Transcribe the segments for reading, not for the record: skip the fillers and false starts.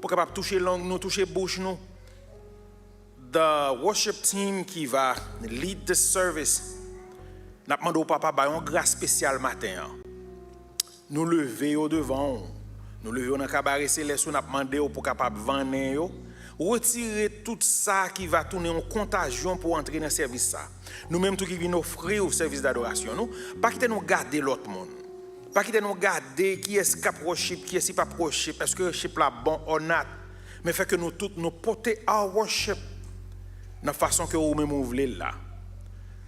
pour capable toucher langue nous, toucher bouche nous. The worship team qui va lead the service, n'a demandé au papa ba une grâce spéciale matin. Nous lever au devant, nous lever dans cabaret céleste, n'a demandé pour capable vendre, retirer tout ça qui va tourner en contagion pour entrer dans le service ça. Nous même tout qui vient offrir au service d'adoration, nous pas quitter nous garder l'autre monde. Pas quitter nous garder qui est cap worship, qui est pas worship, est-ce que worship là bon ou not, mais fait que nous tous nous porter à worship dans la façon que vous même voulez là.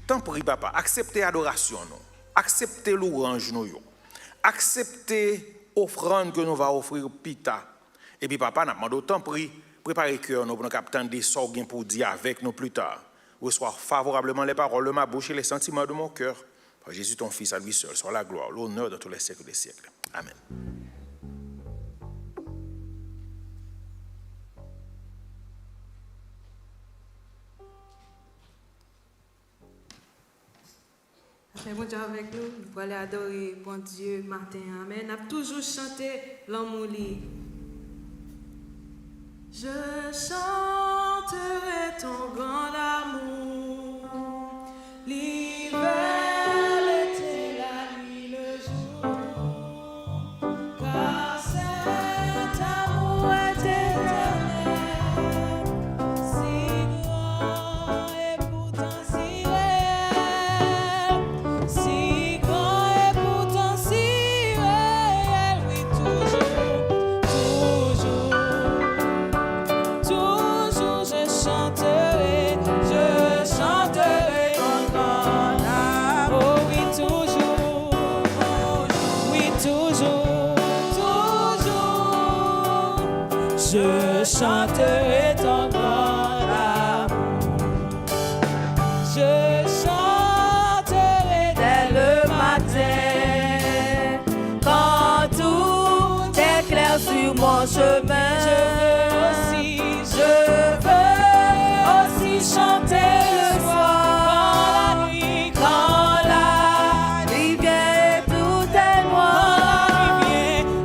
Tant pis papa, acceptez l'adoration nous, acceptez l'orange nous, acceptez l'offrande que nous va offrir pita. Et puis papa n'a demandé tant pis préparez cœur nous pour nous attendre des sorts pour dire avec nous plus tard. Reçois favorablement les paroles de ma bouche et les sentiments de mon cœur. Par Jésus ton fils à lui seul soit la gloire, l'honneur de tous les siècles des siècles. Amen. Bon Dieu avec nous, vous allez adorer bon Dieu matin. Amen. On a toujours chanté l'amour. Je chanterai ton grand amour, l'hiver, l'été, la nuit, le jour, car cet amour est éternel, si grand et pourtant si réel, si grand et pourtant si réel, oui toujours, toujours. Toujours je chanterai ton grand amour. Oh oui, toujours, oui, toujours, toujours. Je chanterai ton grand amour. Je chanterai dès le matin, quand tout est clair sur mon chemin. Je veux aussi chanter le soir, quand la nuit vient et tout est noir.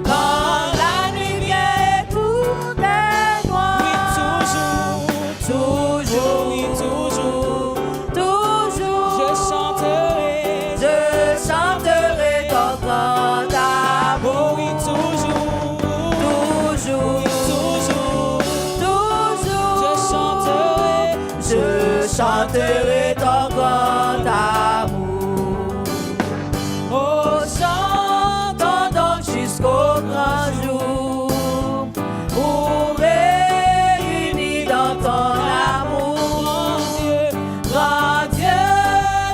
Quand la nuit vient et tout est noir. Oui, toujours, oui, toujours, toujours. Je chanterai ton grand amour. Oui, toujours, toujours. Chanterai ton grand amour. Oh, chantons donc jusqu'au grand jour, pour réunis dans ton amour. Grand Dieu,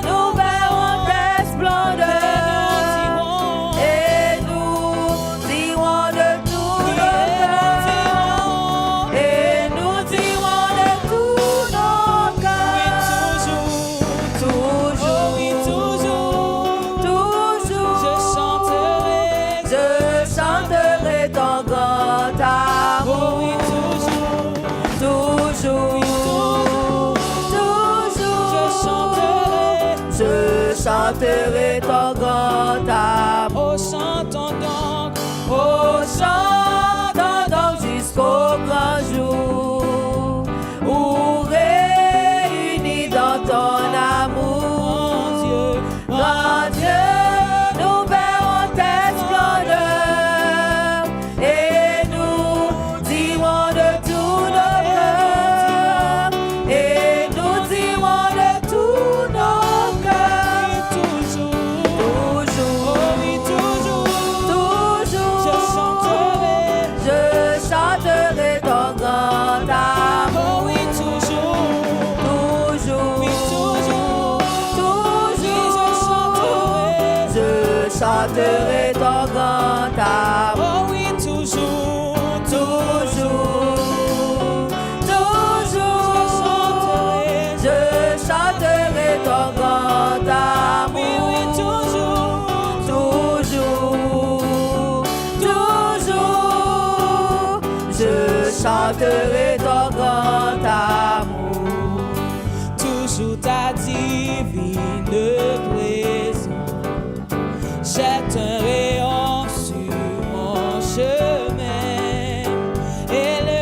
nous verrons tes splendeurs, et nous dirons de tout notre cœur, et nous dirons de tout notre cœur. Chanterai ton grand amour. Oh, chantons donc jusqu'au grand jour, où réunis dans ton amour. Grand Dieu, nous verrons tes splendeurs, et nous dirons de tout notre cœur, et nous dirons de tout notre cœur. Chanterai ton grand amour. Oh oui, toujours, toujours, toujours. Je chanterai ton grand amour. Oui, oui, toujours, toujours, toujours. Je chanterai ton grand amour. Toujours ta divine présence jette un rayon sur mon chemin, et le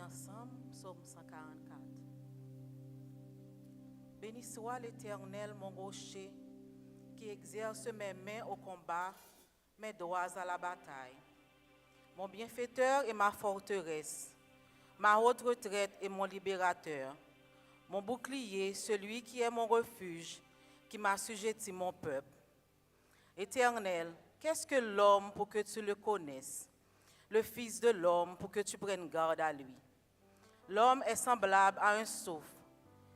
ensemble, psaume 144. Béni soit l'Éternel, mon rocher, qui exerce mes mains au combat, mes doigts à la bataille. Mon bienfaiteur et ma forteresse, ma haute retraite et mon libérateur, mon bouclier, celui qui est mon refuge, qui m'assujettit mon peuple. Éternel, qu'est-ce que l'homme pour que tu le connaisses? Le Fils de l'homme pour que tu prennes garde à lui. L'homme est semblable à un souffle.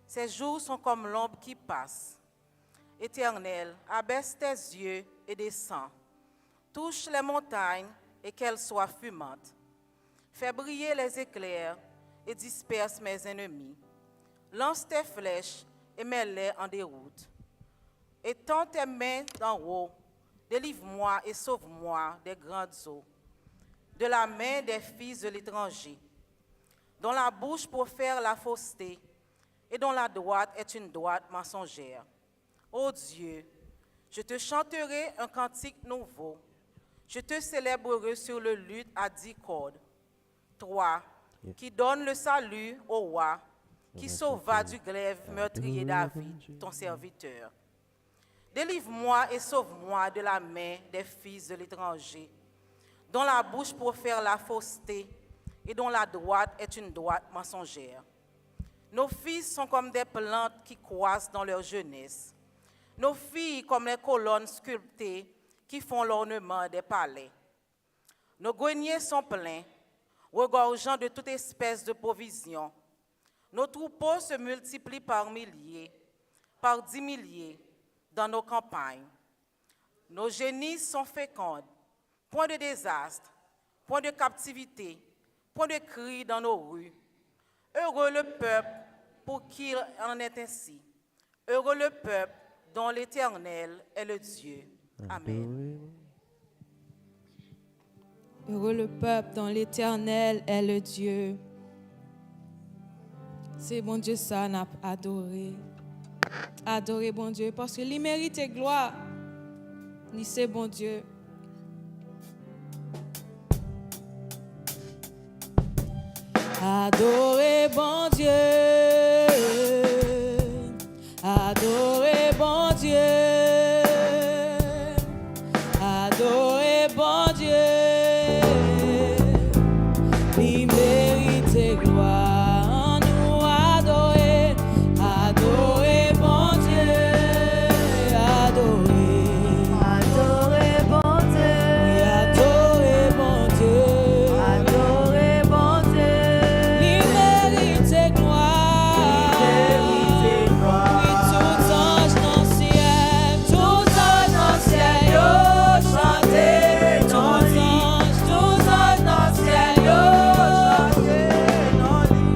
Ses jours sont comme l'ombre qui passe. Éternel, abaisse tes yeux et descends. Touche les montagnes et qu'elles soient fumantes. Fais briller les éclairs et disperse mes ennemis. Lance tes flèches et mets-les en déroute. Étends tes mains d'en haut. Délivre-moi et sauve-moi des grandes eaux, de la main des fils de l'étranger, dont la bouche profère la fausseté et dont la droite est une droite mensongère. Ô Dieu, je te chanterai un cantique nouveau. Je te célébrerai sur le luth à 10 cordes. Toi, qui donnes le salut au roi, qui sauva du glaive meurtrier David, ton serviteur. Délivre-moi et sauve-moi de la main des fils de l'étranger, dont la bouche profère la fausseté et dont la droite est une droite mensongère. Nos fils sont comme des plantes qui croissent dans leur jeunesse. Nos filles comme les colonnes sculptées qui font l'ornement des palais. Nos greniers sont pleins, regorgeant de toute espèce de provisions. Nos troupeaux se multiplient par milliers, par 10 milliers dans nos campagnes. Nos génisses sont fécondes, point de désastre, point de captivité, point de cri dans nos rues. Heureux le peuple pour qui il en est ainsi. Heureux le peuple dont l'Éternel est le Dieu. Amen. Heureux le peuple dont l'Éternel est le Dieu. C'est bon Dieu ça, n'a adoré. Adoré bon Dieu, parce que lui mérite gloire. Ni c'est bon Dieu. Adorez bon Dieu, adorez bon Dieu, adorez bon Dieu, il mérite gloire, nous adorer, adorez bon Dieu, adorez, Adorez bon Dieu, oui, adorez bon Dieu. adorez bon Dieu, Il mérite gloire. il mérite gloire. Oui, tous anges dans le ciel, tous anges dans le ciel, yo, chantez tous anges dans le ciel, yo, chantez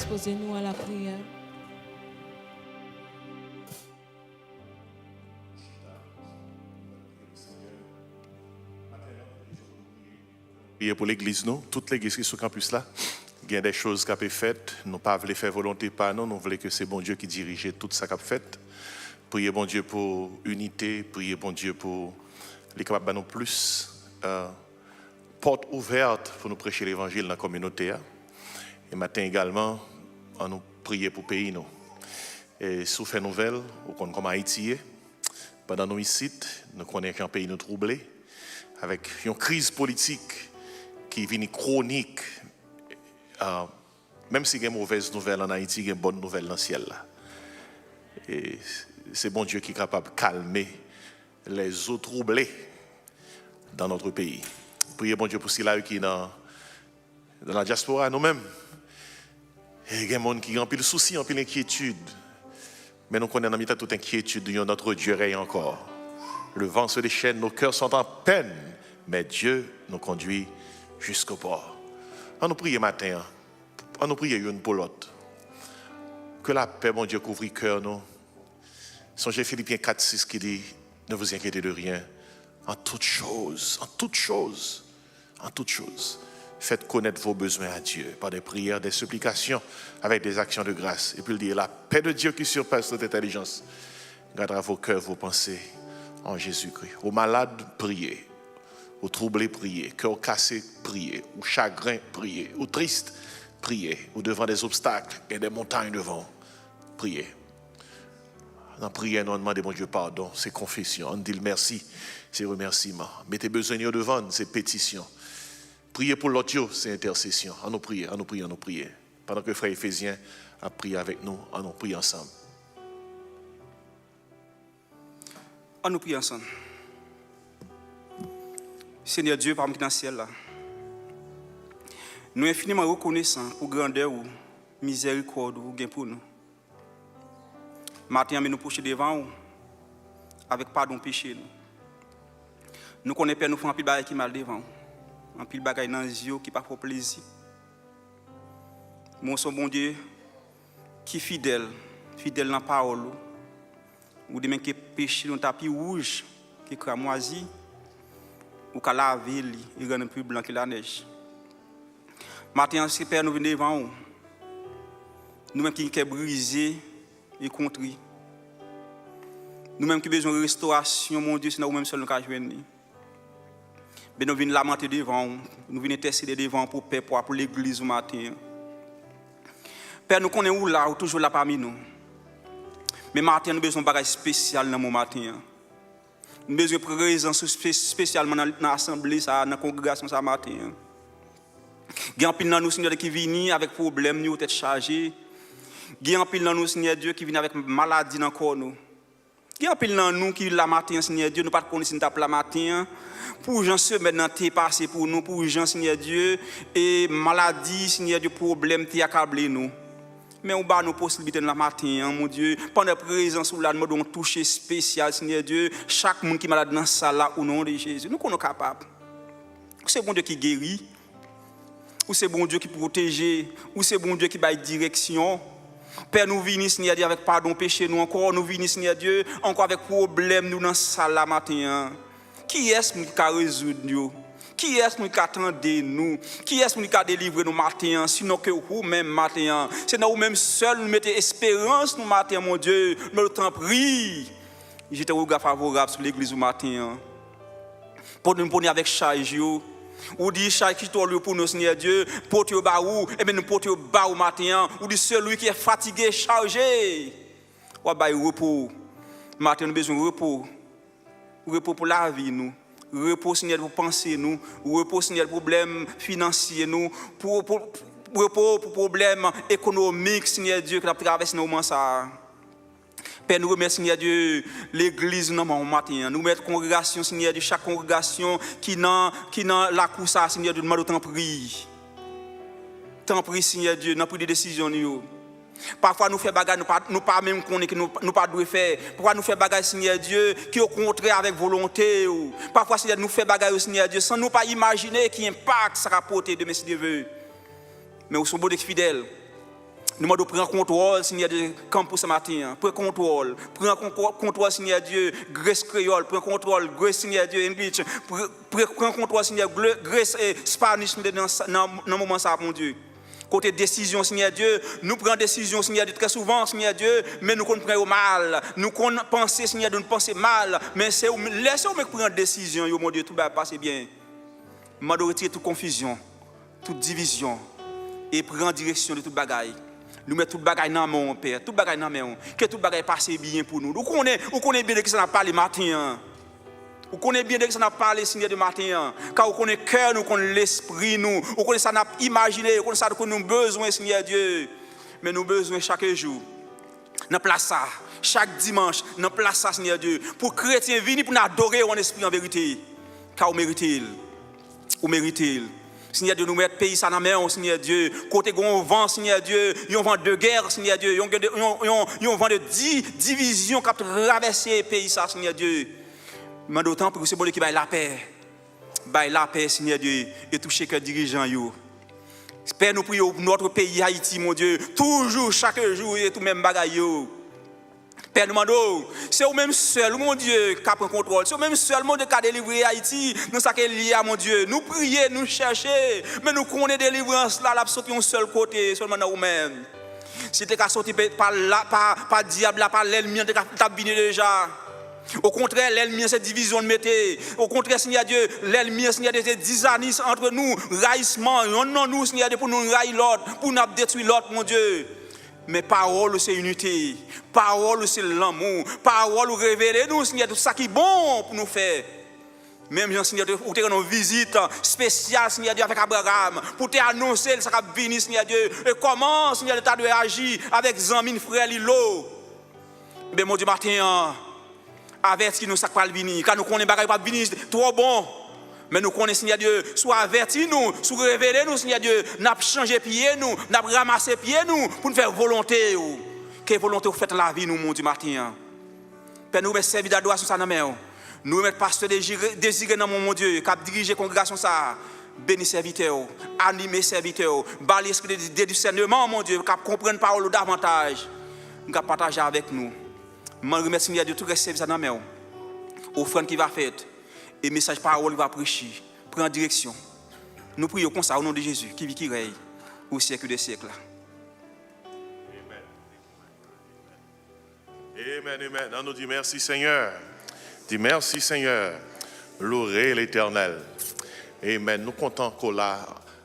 disposez-nous à la prière. Priez pour l'église, nous, toute l'église qui est sur le campus là. Il y a des choses qui ont été faites. Nous ne voulons pas faire volonté par nous. Nous voulons que c'est bon Dieu qui dirige tout ça qui a fait. Priez bon Dieu pour unité. Priez bon Dieu pour les capables de nous plus. Porte ouverte pour nous prêcher l'évangile dans la communauté. Et matin également, on nous prier pour le pays. Nous. Et sous fait nouvelle, au compte comme Haïti, pendant nous ici, nous connaissons un pays nous troublé, avec une crise politique qui vient chronique. Même si il y a une mauvaise nouvelle en Haïti, il y a une bonne nouvelle dans le ciel. Et c'est bon Dieu qui est capable de calmer les eaux troublées dans notre pays. Priez bon Dieu pour ceux qui sont dans la diaspora, nous-mêmes. Et il y a des gens qui ont un peu de soucis, un peu d'inquiétude. Mais nous connaissons dans toute inquiétude, notre Dieu règne encore. Le vent se déchaîne, nos cœurs sont en peine, mais Dieu nous conduit jusqu'au port. On nous prie matin, on nous prie une pour l'autre. Que la paix, mon Dieu, couvre le cœur, nous. Songez Philippiens 4,6 qui dit, ne vous inquiétez de rien, en toutes choses, faites connaître vos besoins à Dieu par des prières, des supplications, avec des actions de grâce. Et puis il dit, la paix de Dieu qui surpasse toute intelligence gardera vos cœurs, vos pensées en Jésus-Christ. Aux malades, priez. Aux troublés, priez. Cœur cassé, priez. Aux chagrins, priez. Aux tristes, priez. Ou devant des obstacles et des montagnes devant, priez. Dans la prière, nous demandons, mon Dieu, pardon, c'est confession. On dit merci, c'est remerciement. Mettez besoin devant, c'est pétition. Priez pour l'autre, c'est intercession. On nous prie. Pendant que le frère Ephésien a prié avec nous, on nous prie ensemble. On nous prie ensemble. Seigneur Dieu, parmi dans le ciel là, nous sommes infiniment reconnaissants pour grandeur ou miséricorde ou gain pour nous. Maintenant, nous pousser devant vous avec pardon péché. Nous connaissons Père, nous faisons un pile de qui mal devant. Un pile de bagaille dans les yeux qui pas pour plaisir. Mon son bon Dieu qui fidèle dans la parole. Ou de même qui péché dans tapis rouge qui cramoisi ou qu'à laver il rend plus blanc que la neige. Maintenant, si Père nous venons devant vous, nous-mêmes qui sommes brisés et contris. Nous-mêmes qui avons besoin de restauration, mon Dieu, c'est nous-mêmes seuls qui avons besoin. Mais nous venons lamenter devant vous, nous venons intercéder devant pour Père, pour l'église au matin. Père, nous connaissons où là, ou toujours là parmi nous. Mais matin, nous avons besoin de bagage spécial dans mon matin. Nous avons besoin de présence spécialement dans l'assemblée, dans la congrégation ce matin. Il y a un pile dans nous, Seigneur, qui vient avec problème, nous tête chargée. Il y a un pile dans nous, Seigneur Dieu, qui vient avec maladie dans le corps. Il y a un pile dans nous qui la matin, Seigneur Dieu, nous ne pas connaître si nous la matin. Pour gens se mettre dans tes passé pour nous, pour gens, Seigneur Dieu, et maladie, Seigneur Dieu, problème, t'es accablé nous. Mais on bat nos possibilités dans la matin, mon Dieu. Pendant la présence, nous avons un toucher spécial, Seigneur Dieu. Chaque monde qui est malade dans ce salle là, au nom de Jésus, nous sommes capables. C'est bon Dieu qui guérit. Ou c'est bon Dieu qui protège, ou c'est bon Dieu qui baille direction. Père, nous venons, Seigneur Dieu, avec pardon, péché, nous encore, nous venons, Seigneur Dieu, encore avec problème, nous dans ce salle là matin. Qui est-ce qui a résoudre nous? Qui est-ce qui attend nous? Qui est-ce qui a délivré nous matin? Sinon que vous-même matin. C'est nous même seuls nous mettez espérance nous matin, mon Dieu. Nous t'en prie. J'étais au regard favorable sur l'église au matin. Pour nous prendre avec charge. Ou dit charge qui toi pour nous, Seigneur Dieu, porter au bas ou, et bien nous porter au bas au matin. Ou dit celui qui est fatigué, chargé. Ou bah repos. Matin nous besoin de repos. Repos pour la vie nous. Repos, Seigneur, pour penser nous. Repos, Seigneur, pour problèmes financiers nous. Repos pour problèmes économiques, Seigneur Dieu, qui a traversé nos moments ça. Père, nous remercions, Seigneur Dieu, l'église nous matin. Nous mettons congrégation, Seigneur Dieu, chaque congrégation qui dans la cour ça, Seigneur Dieu, nous t'en prie. T'en prie, Seigneur Dieu, nous pris des décisions nous. Parfois nous faisons des choses, nous pas même connaître que nous pas devons faire. Parfois nous faisons des choses, Seigneur Dieu, qui au contraire avec volonté. Parfois, Seigneur, nous faisons des choses, Seigneur Dieu, sans nous pas imaginer qui impact ça rapporte de mes Dieu. Mais nous sommes beaux et fidèles. Nous demandons prendre contrôle, Seigneur Dieu, comme pour ce matin. Prends contrôle, Seigneur Dieu, Grèce créole, prends contrôle, Grèce, Seigneur Dieu, English, prends contrôle, Seigneur, Grèce et Spanish dans le moment ça, mon Dieu. Côté décision, Seigneur Dieu, nous prenons décision, Seigneur Dieu, très souvent, Seigneur Dieu, mais nous prenons au mal. Nous pensons, Seigneur Dieu, nous pensons mal, mais laissez-nous prendre décision, mon Dieu, tout va passer bien. Je vais retirer toute confusion, toute division, et prendre direction de toute bagaille. Nous mettons toute bagaille dans mon Père, toute bagaille dans mon que toute bagaille passe bien pour nous. Vous connaissez bien de qui ça n'a parlé matin. Vous connaissez bien de qui ça n'a parlé, Seigneur, de matin. Car vous connaissez le cœur, nous connaissons l'esprit, nous. Vous connaissez ça n'a imaginé, vous connaissez ça que nous avons besoin, Seigneur Dieu. Mais nous avons besoin chaque jour. Nous place ça. Chaque dimanche, nous place ça, Seigneur Dieu. Pour les chrétiens venir pour nous adorer en esprit en vérité. Car vous méritez. Vous méritez. Seigneur Dieu, nous mettons le pays ça dans la main, Seigneur Dieu. Côté qu'on vent, Seigneur Dieu, il y a un vent de guerre, Seigneur Dieu. Il y a un vent de division qui a traversé le pays, ça, Seigneur Dieu. Mais d'autant pour que c'est bon qui baille la paix, Seigneur Dieu, et toucher que dirigeant. Père, nous prions pour notre pays Haïti, mon Dieu, toujours, chaque jour, et tout même bagaille. Père, nous demandons, c'est vous-même seul, mon Dieu, qui prend contrôle. C'est vous-même seul, mon Dieu, qui a délivré Haïti. Nous sommes liés à mon Dieu. Nous prions, nous cherchons, mais nous connaissons délivrance là, la sortie un seul côté, seulement dans vous-même. Si tu es sorti par le diable, par l'ennemi, tu as bien déjà. Au contraire, l'ennemi, c'est division de métier. Au contraire, Seigneur Dieu, l'ennemi, Seigneur Dieu, c'est disanis entre nous, raillissement. Nous, Seigneur Dieu, pour nous railler l'autre, pour nous détruire l'autre, mon Dieu. Mais parole, c'est unité. Parole, c'est l'amour. Parole, révéler nous, Seigneur, tout ça qui est bon pour nous faire. Même, Seigneur, pour te rendre une visite spéciale, Seigneur Dieu, avec Abraham, pour te annoncer ce qui va venir, Seigneur Dieu, et comment, Seigneur Dieu, tu dois agir avec Zamine, frère Lilo. Mais mon Dieu, matin, avertis nous ça qui va venir, car nous connaissons pas va venir trop bon. Mais nous connaissons, Seigneur Dieu, soit avertis nous, soit révélés nous, Seigneur Dieu, n'a changé pied nous, n'a ramassé pied nous, pour nous faire volonté. Quelle volonté vous faites la vie, nous, mon Dieu, matin. Père, nous mettons servir d'adoration ça dans main. Nous mettons pasteur désiré dans mon Dieu, qui a dirigé la congrégation ça. Bénis serviteur, animez serviteur, bas l'esprit de discernement, mon Dieu, qui comprenne la parole davantage, qui partager avec nous. Je remercie, Seigneur Dieu, tout le service dans main. Offrande qui va faire. Et message parole va prêcher, prendre direction. Nous prions comme ça au nom de Jésus, qui vit, qui règne au siècle des siècles. Amen, amen. On nous dit merci Seigneur. Dis merci Seigneur. Louez l'Éternel. Amen. Nous comptons qu'on là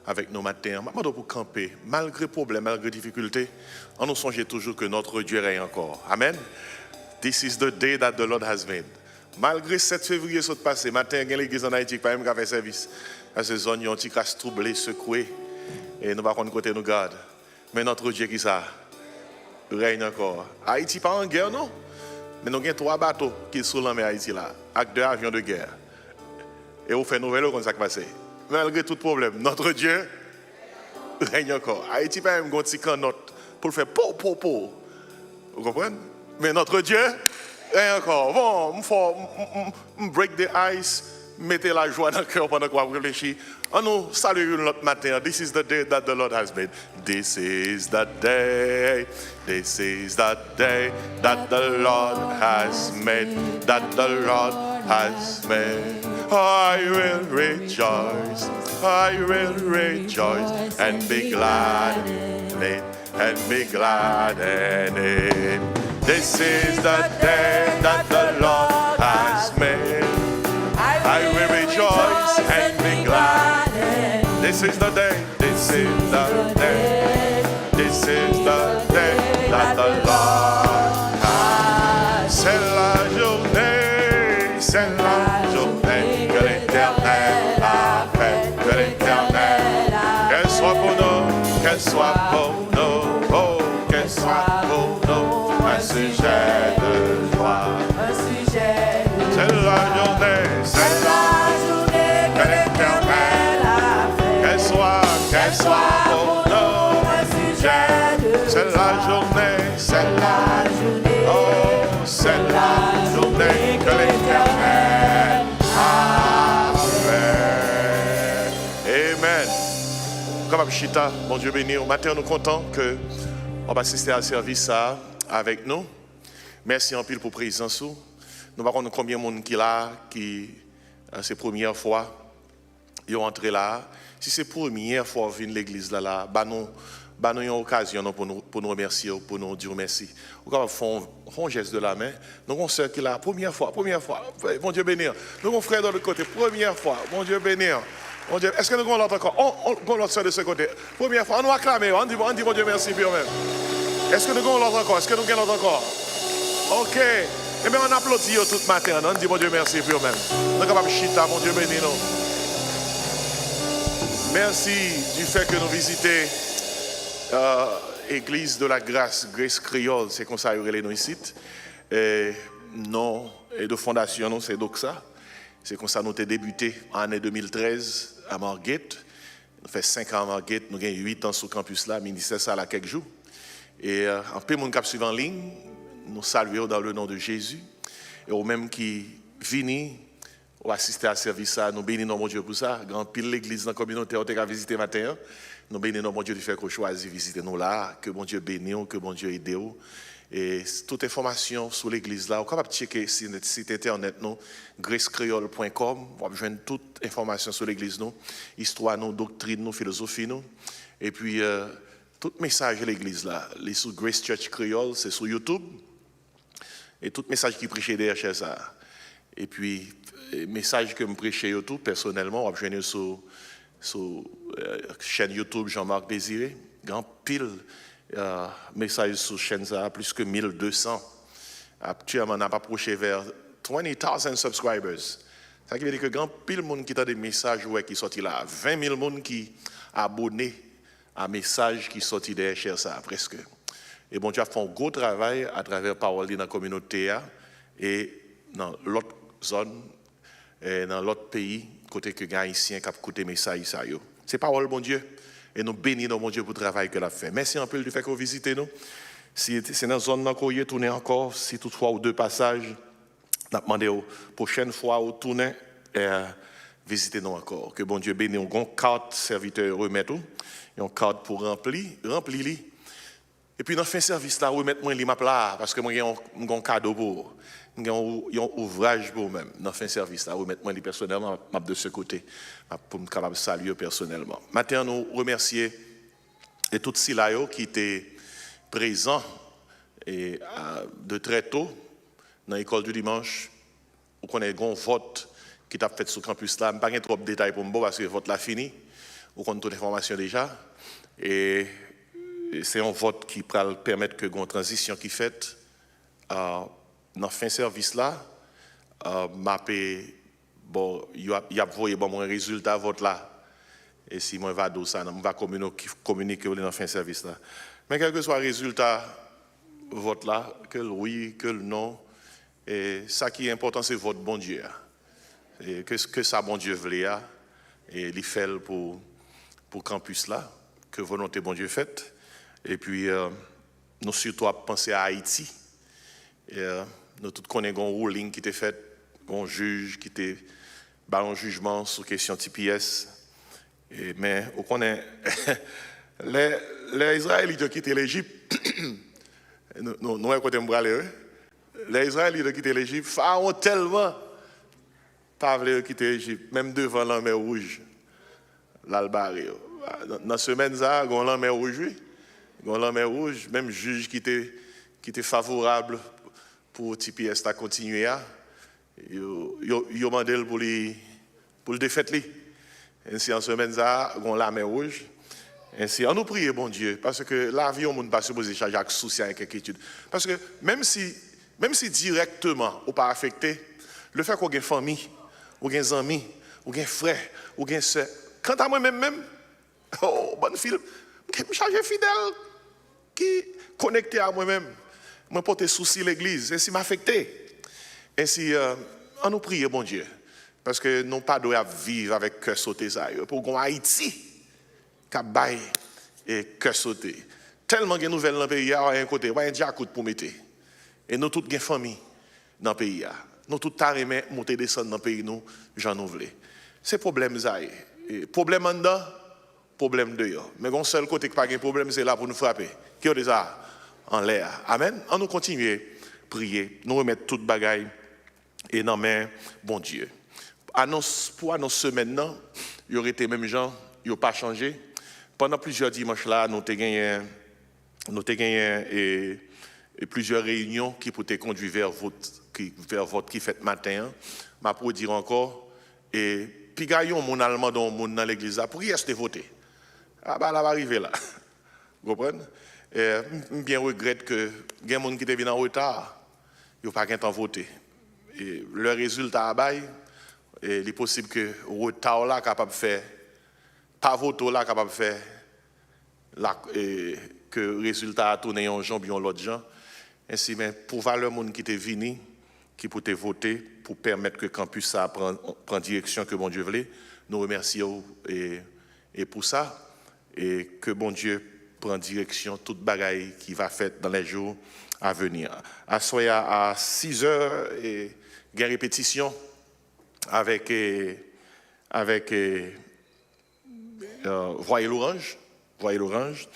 avec nos matins. Maintenant pour camper, malgré problèmes, malgré difficultés, on nous songe toujours que notre Dieu règne encore. Amen. This is the day that the Lord has made. Malgré 7 février saut passé, matin, il y a l'église en Haïti qui n'a pas fait service. À ces zones, il y a un petit casse troublé, secoué. Et nous ne pouvons pas côté nous garde. Mais notre Dieu qui ça règne encore. Haïti pas en guerre, non? Mais nous avons 3 bateaux qui sont dans Haïti là, avec 2 avions de guerre. Et on fait nouvelle comme ça qui passe. Malgré tout problème, notre Dieu règne encore. Haïti pas même un petit canotte pour le faire po. Vous comprenez? Mais notre Dieu règne encore. Bon, il faut break the ice, mettez la joie dans le cœur pendant qu'on réfléchit. On nous salue l'autre matin. This is the day that the Lord has made. This is the day. This is the day that the Lord has made. That the Lord has made. I will rejoice. I will rejoice and be glad in it. And be glad in it. This is the day that the Lord has made. I will rejoice and be glad. This is the day, this is the day, this is the day that the Lord has. C'est la journée que l'Éternel a faite, que l'Éternel. Qu'elle soit pour nous, qu'elle soit pour nous, oh, qu'elle soit pour nous, un sujet de joie. Un sujet de C'est la journée, c'est la journée que l'Éternel a faite. Qu'elle soit pour nous, un sujet de c'est la journée, oh, c'est la journée que l'Éternel a fait. Amen. Comme Chita, mon Dieu béni, au matin nous comptons que On va assister à ce service ça avec nous. Merci en pile pour la présence. Nous ne savons pas combien de monde qui est là, qui c'est la première fois ils sont entrés là. Si c'est la première fois qu'ils viennent à l'église là, nous avons une occasion pour nous remercier, pour nous dire merci. Nous avons fait un geste de la main. Nous avons une soeur qui est là, première fois. Bon Dieu bénir. Nous avons un frère de l'autre côté, première fois. Bon Dieu bénir. Bon Dieu. Est-ce que nous avons l'autre encore? On avons l'autre soeur de ce côté. Première fois. On nous acclame. On dit bon Dieu merci pour eux-mêmes. Est-ce que nous avons l'autre encore? Est-ce que nous avons l'autre encore? Ok. Eh bien, on applaudit tout matin. On dit bon Dieu merci pour eux-mêmes. Nous sommes capables de chita. Bon Dieu bénir nous. Merci du fait que nous visitons Église de la Grâce, Grace Créole, c'est comme ça nous ici. Non, et de fondation, c'est donc ça. C'est comme ça nous avons débuté en année 2013 à Margate. Nous fait 5 ans à Margate, nous avons 8 ans sur le campus là, ministère ça là quelques jours. Et en peu de monde qui suivent en ligne, nous saluons dans le nom de Jésus. Et au même qui viennent, on va assister à ce service, nous bénissons mon Dieu pour ça. Grand pile l'église dans la communauté, on a visité matin. Nous bénissons mon Dieu de faire qu'on choisit visiter nous là. Que mon Dieu bénisse, que mon Dieu aide. Et toute information sur l'église là, on est capable de checker sur notre site internet, gracecreole.com. On va joindre toute information sur l'église, histoire, doctrine, philosophie. Et puis, tout message de l'église là, les sur Grace Church Creole, c'est sur YouTube. Et tout message qui prêche derrière chez ça. Et puis, message que je prêche YouTube, personnellement, on va joindre sur chaîne YouTube Jean-Marc Désiré. Grand pile message sur chaîne ça, plus que 1200. Actuellement, on a approché vers 20,000 subscribers. Ça veut dire que grand pile monde qui a des messages qui sortent là. 20 000 monde qui abonnés à messages qui sortent derrière ça, presque. Et bon, tu as fait un gros travail à travers parole dans la communauté et dans l'autre zone, et dans l'autre pays, côté que les Haïtiens qui ont écouté message ça. C'est parole, bon Dieu. Et nous bénissons, mon Dieu, pour le travail que a fait. Merci un peu du fait que vous visitez nous. Si c'est dans la zone où vous tournez encore, si toutefois ou 2 passages, nous demandons la prochaine fois où vous tournez, visitez-nous encore. Que bon Dieu bénisse. On a une carte serviteur remettre, une carte pour remplir. Et puis dans le fin service là, remettre moi l'imap là, parce que moi j'ai un cadeau pour. J'ai un ouvrage pour moi-même. Dans le fin service là, remettre moi personnellement, de ce côté, pour me capable saluer personnellement. Maintenant, nous remercions et tous ceux là qui étaient présents et de très tôt dans l'école du dimanche. Vous connaissez un vote qui t'a fait sur le campus là. Je ne vais pas trop de détails pour moi parce que le vote là fini. Vous connaissez toute l'information déjà. Et c'est un vote qui va permettre que une transition qui faite dans la fin service là, bon, il y a voyé bon mon résultat vote là. Et si moi va dire ça, on va communiquer dans la fin service là. Mais quel que soit le résultat vote là, que le oui, que le non, et ça qui est important c'est vote bon Dieu. Et que ça bon Dieu voulait et il fait pour campus là, que volonté bon Dieu faite. Et puis, nous surtout à penser à Haïti. Et, nous tous connaissons un ruling qui était fait, un juge qui était un jugement sur question TPS. Et, mais on connaît les Israélites qui quittent l'Égypte. Nous écoutons les Israélites qui quittent l'Égypte, Pharaon tellement pas voulu quitter l'Égypte, même devant la mer Rouge, l'Albaré. Dans la semaine, ça, on a la mer Rouge. Dans la mer Rouge, même juge qui était favorable pour TPS à continuer, il a demandé pour le défaire. Ainsi, en semaine, on a la mer Rouge. Ainsi, on nous prie, bon Dieu, parce que la vie, on ne peut pas supposer charger avec souci, avec inquiétude. Parce que même si directement, on pas affecté, le fait qu'on ait une famille, ou des amis, ou des frères, ou des soeurs, quant à moi-même, oh, bonne film, je suis chargé fidèle, qui connecté à moi-même, je porte souci l'église, ainsi m'affecté. Ainsi, on nous prie, bon Dieu, parce que nous pas doit vivre avec cœur sauté ça, pour qu'on Haïti, qui baille et cœur sauté. Tellement de nouvelles dans le pays, il y a un côté, il y a un diacoute pour mettre. Et nous toutes des familles dans le pays. Nous tous tarés monter descendre dans le pays, nous, j'en ouvre. C'est problème ça. Problème en dedans, problème de yo. Mais un seul côté qui pas de problème, c'est là pour nous frapper. Qui est déjà en l'air. Amen. On nous continuer prier, nous remettre toute bagaille et dans main bon Dieu. Pour annonce semaine là, il y aurait été même gens, il n'y a pas changé. Pendant plusieurs dimanches là, nous avons gagné plusieurs réunions qui pourraient conduire vers votre qui fait matin. Ma pour dire encore et puis gagnons mon allemand dans l'église là pour rester voter. Ah bah là va arriver là. Vous comprenez? Bien regrette que il y a des gens qui viennent en retard, ils n'ont pas qu'un temps voter. Et le résultat il est possible que le retard là capable de faire pas voter là capable de faire que le résultat a tourné en gens bien l'autre gens. Ainsi mais pour valeur monde qui était venu qui pour te voter pour permettre que le campus ça prend direction que bon Dieu voulait. Nous remercions et pour ça et que bon Dieu prend direction toute bagaille qui va faire dans les jours à venir. À 6 heures et gain répétition avec Voyez l'orange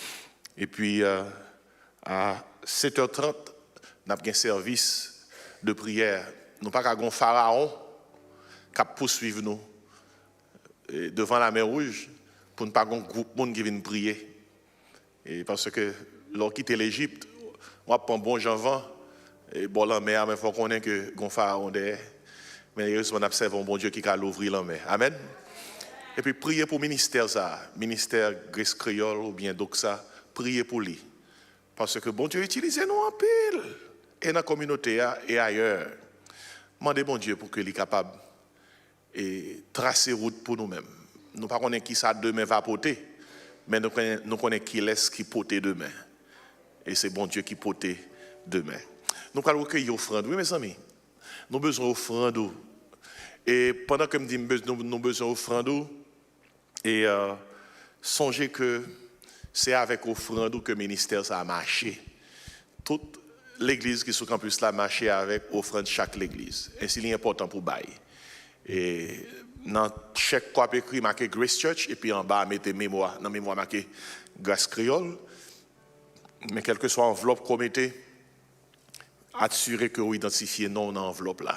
et puis à 7h30 nous avons un service de prière. Nous pas qu'un pharaon qui poursuivre nous devant la mer Rouge pour ne pas un groupe de monde qui vienne prier. Et parce que lorsqu'on quitte l'Égypte, on prend bon janvier et bon la mer, mais il faut qu'on ait que un pharaon derrière. Mais on observe un bon Dieu qui a l'ouvrir la mer. Amen. Et puis prier pour le ministère ça, ministère Grèce créole ou bien Doxa, prier pour lui. Parce que bon Dieu utilise nous en pile et dans la communauté et ailleurs. Demandez bon Dieu pour qu'il soit capable de tracer route pour nous-mêmes. Nous ne connaissons pas qui ça demain va porter, mais nous connaissons qui laisse qui porter demain. Et c'est bon Dieu qui porter demain. Nous allons recueillir offrande. Oui mes amis, nous avons besoin d'offrande. Et pendant que je dis nous avons besoin d'offrande, et songez que c'est avec offrande que le ministère ça a marché. Toute l'église qui est sur le campus là a marché avec offrande chaque l'église. Ainsi, c'est important pour bailler. Et dans chaque quoi écrit marqué Grace Church, et puis en bas, mettez mémoire, dans mémoire marqué Grâce créole. Mais quelle que soit l'enveloppe qu'on mettez, assurez que vous identifiez non dans l'enveloppe là.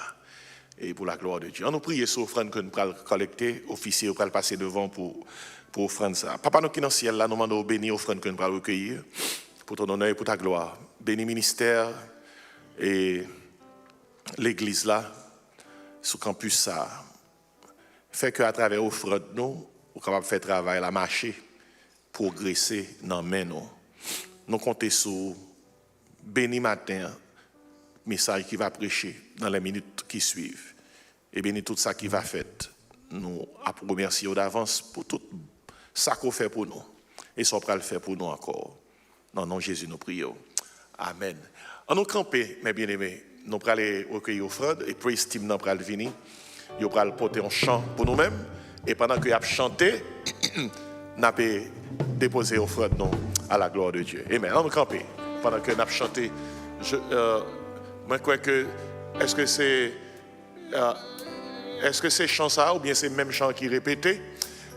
Et pour la gloire de Dieu. On nous prie sur l'offrande que nous allons collecter, officier, nous allons passer devant pour offrande ça. Papa, nous qui dans le ciel là, nous demandons bénir l'offrande que nous allons recueillir pour ton honneur et pour ta gloire. Bénis ministère et l'église là, sous campus ça. Fait qu'à travers l'offrande, nous sommes capables de faire travail, la marcher, progresser dans main nous. Nous comptons sur béni matin, message qui va prêcher dans les minutes qui suivent. Et béni tout ça qui va faire. Nous remercions d'avance pour tout ça qu'on fait pour nous. Et ça va le faire pour nous encore. Dans le nom de Jésus, nous prions. Amen. En nous camper, mes bien-aimés, nous allons aller recueillir offrande et praise team nous allons venir. Nous allons porter un chant pour nous-mêmes. Et pendant que nous allons chanter, nous allons déposer offrande à la gloire de Dieu. Amen. En nous camper, pendant que nous allons chanter, moi, je crois que est-ce que c'est chant ça ou bien c'est le même chant qui est répété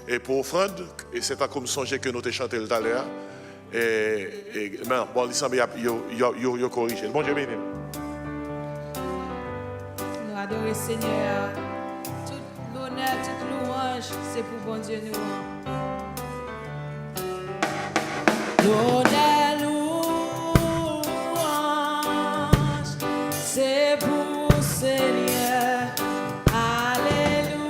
et pour offrande et c'est pas comme songer que nous avons chanté tout à l'heure et bon il semble yo corrigé. Bon Dieu béni. Nous adorons Seigneur. Tout l'honneur, toute louange, c'est pour bon Dieu nous. L'honneur, louange, c'est pour Seigneur. Alléluia.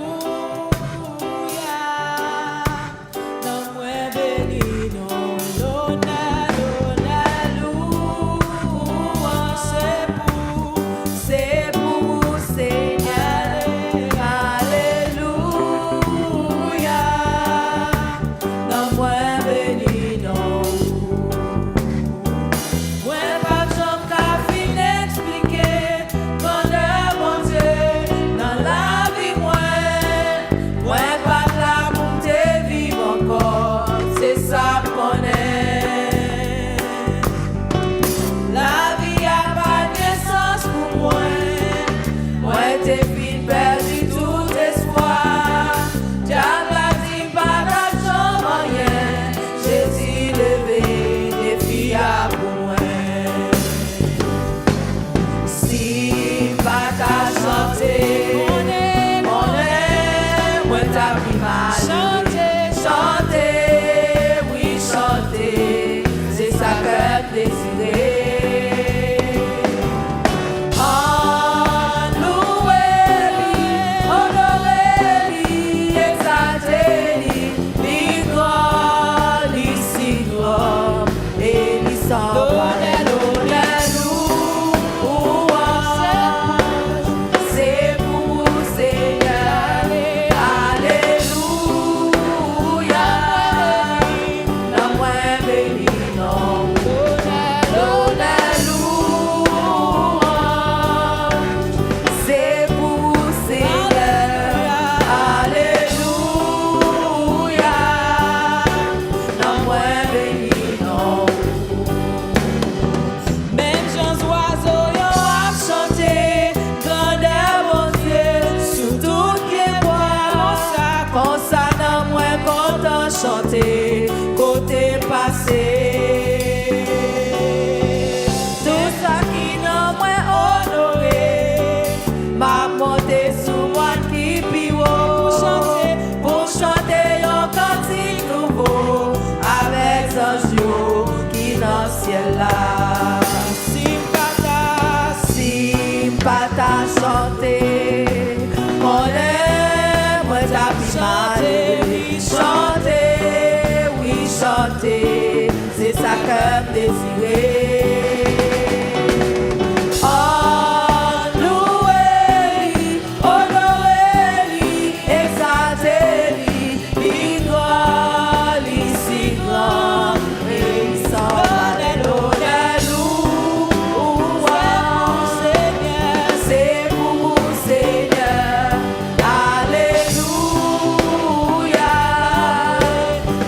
sans pareil. L'honneur, louange, c'est pour vous, Seigneur. Alléluia. La moins bénie, non. L'honneur, louange, c'est pour vous, Seigneur. Alléluia. La moins bénie, non. Même Jean oiseaux yo a chanté, grandeur mon Dieu, sous toutes les voies. Comme ça, non, moins content chanter, côté passé. Tout ça qui non moins honoré, m'a monté sous moi qui piwo. Pour chanter un cantique nouveau, avec un jour qui dans le ciel là. Simpata chanter, mon aime, moi t'as chanter, oui chanter, c'est ça que désiré. Oh, louez-lui, honorez-lui, exaltez-lui, lui grand, lui si grand, et il s'en va de l'honneur, louange, c'est pour vous, Seigneur. Alléluia.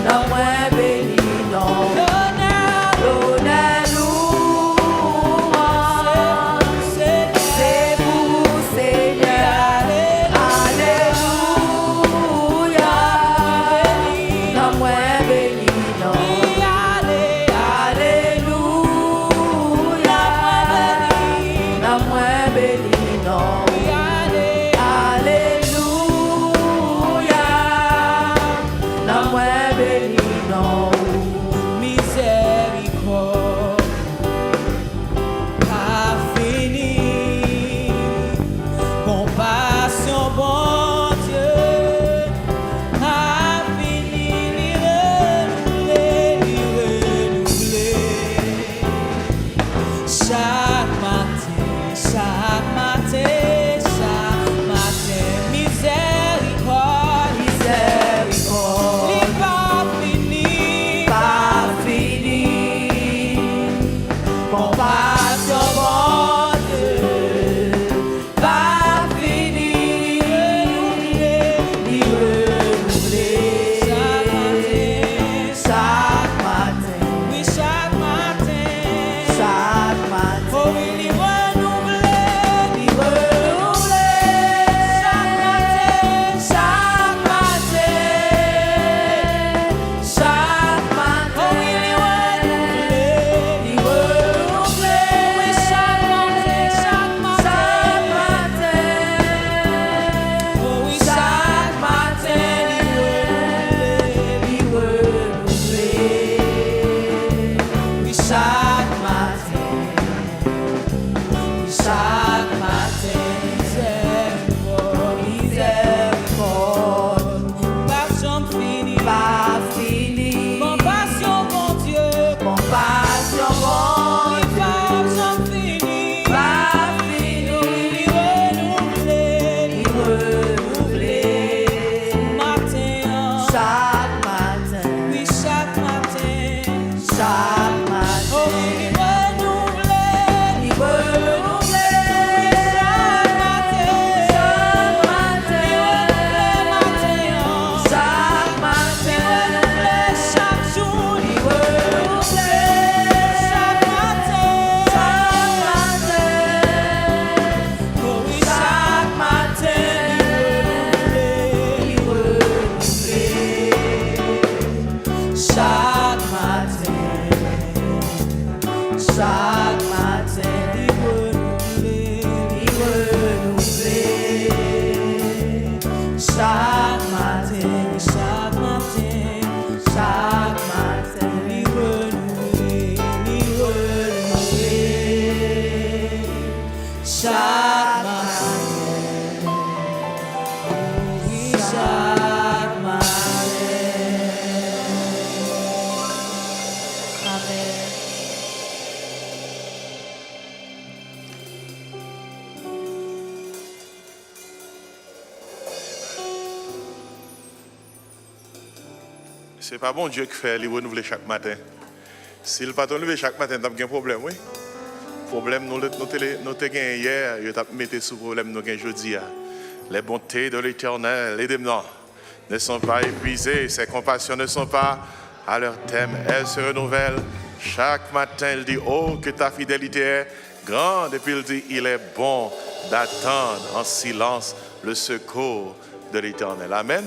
Non moins béni, non. L'honneur, louange, c'est pour vous, Seigneur. Alléluia. Non moins béni, non. Alléluia. Non moins béni, non. Alléluia. Non moins béni, non. Miséricorde, pas fini. Compassion, bon Dieu, pas fini. Li renouveler. Chaque matin, miséricorde, Miséricorde. li pas fini. Pas fini. Compassion, mon Dieu. Pas fini. Li renouveler. Chaque matin. Oui, chaque matin. Chaque matin. Oh oui, li renouveler. Li renouveler. Chaque matin. Chaque matin. Oh oui, li renouveler. Li renouveler. Oui, chaque matin, chaque matin. Oh oui, Chaque matin. Li renouveler. oui, chaque Chaque matin. Chaque matin. miséricorde. Miséricorde. Pas jamais fini. Pas fini. Compassion, bon Dieu. Compassion, bon Oui, pas jamais fini. pas fini. Li renouveler. Li renouveler. Matin. Chaque matin. Oui, chaque matin. Chaque matin. Oh oui, li renouveler. Li renouveler. Chaque matin. Chaque matin. Chaque matin. Chaque matin. Chaque jour. Li renouveler. Chaque matin. Chaque matin. Oh oui, Chaque matin. Li renouveler. Chaque matin. Chaque matin. Li renouveler. Chaque matin. chaque matin. Chaque matin. Li renouveler. Li renouveler. Chaque matin. Oui, Chaque matin. Amen. C'est pas bon Dieu qui fait les renouveler chaque matin. S'il pas renouveler chaque matin, t'as un problème, oui. Problème nous gagné hier, je t'ai mis sous problème nous gagné aujourd'hui. Les bontés de l'Éternel, aidez-moi, ne sont pas épuisées, ses compassions ne sont pas à leur thème, elles se renouvellent chaque matin. Il dit, oh, que ta fidélité est grande. Et puis il dit, il est bon d'attendre en silence le secours de l'Éternel. Amen.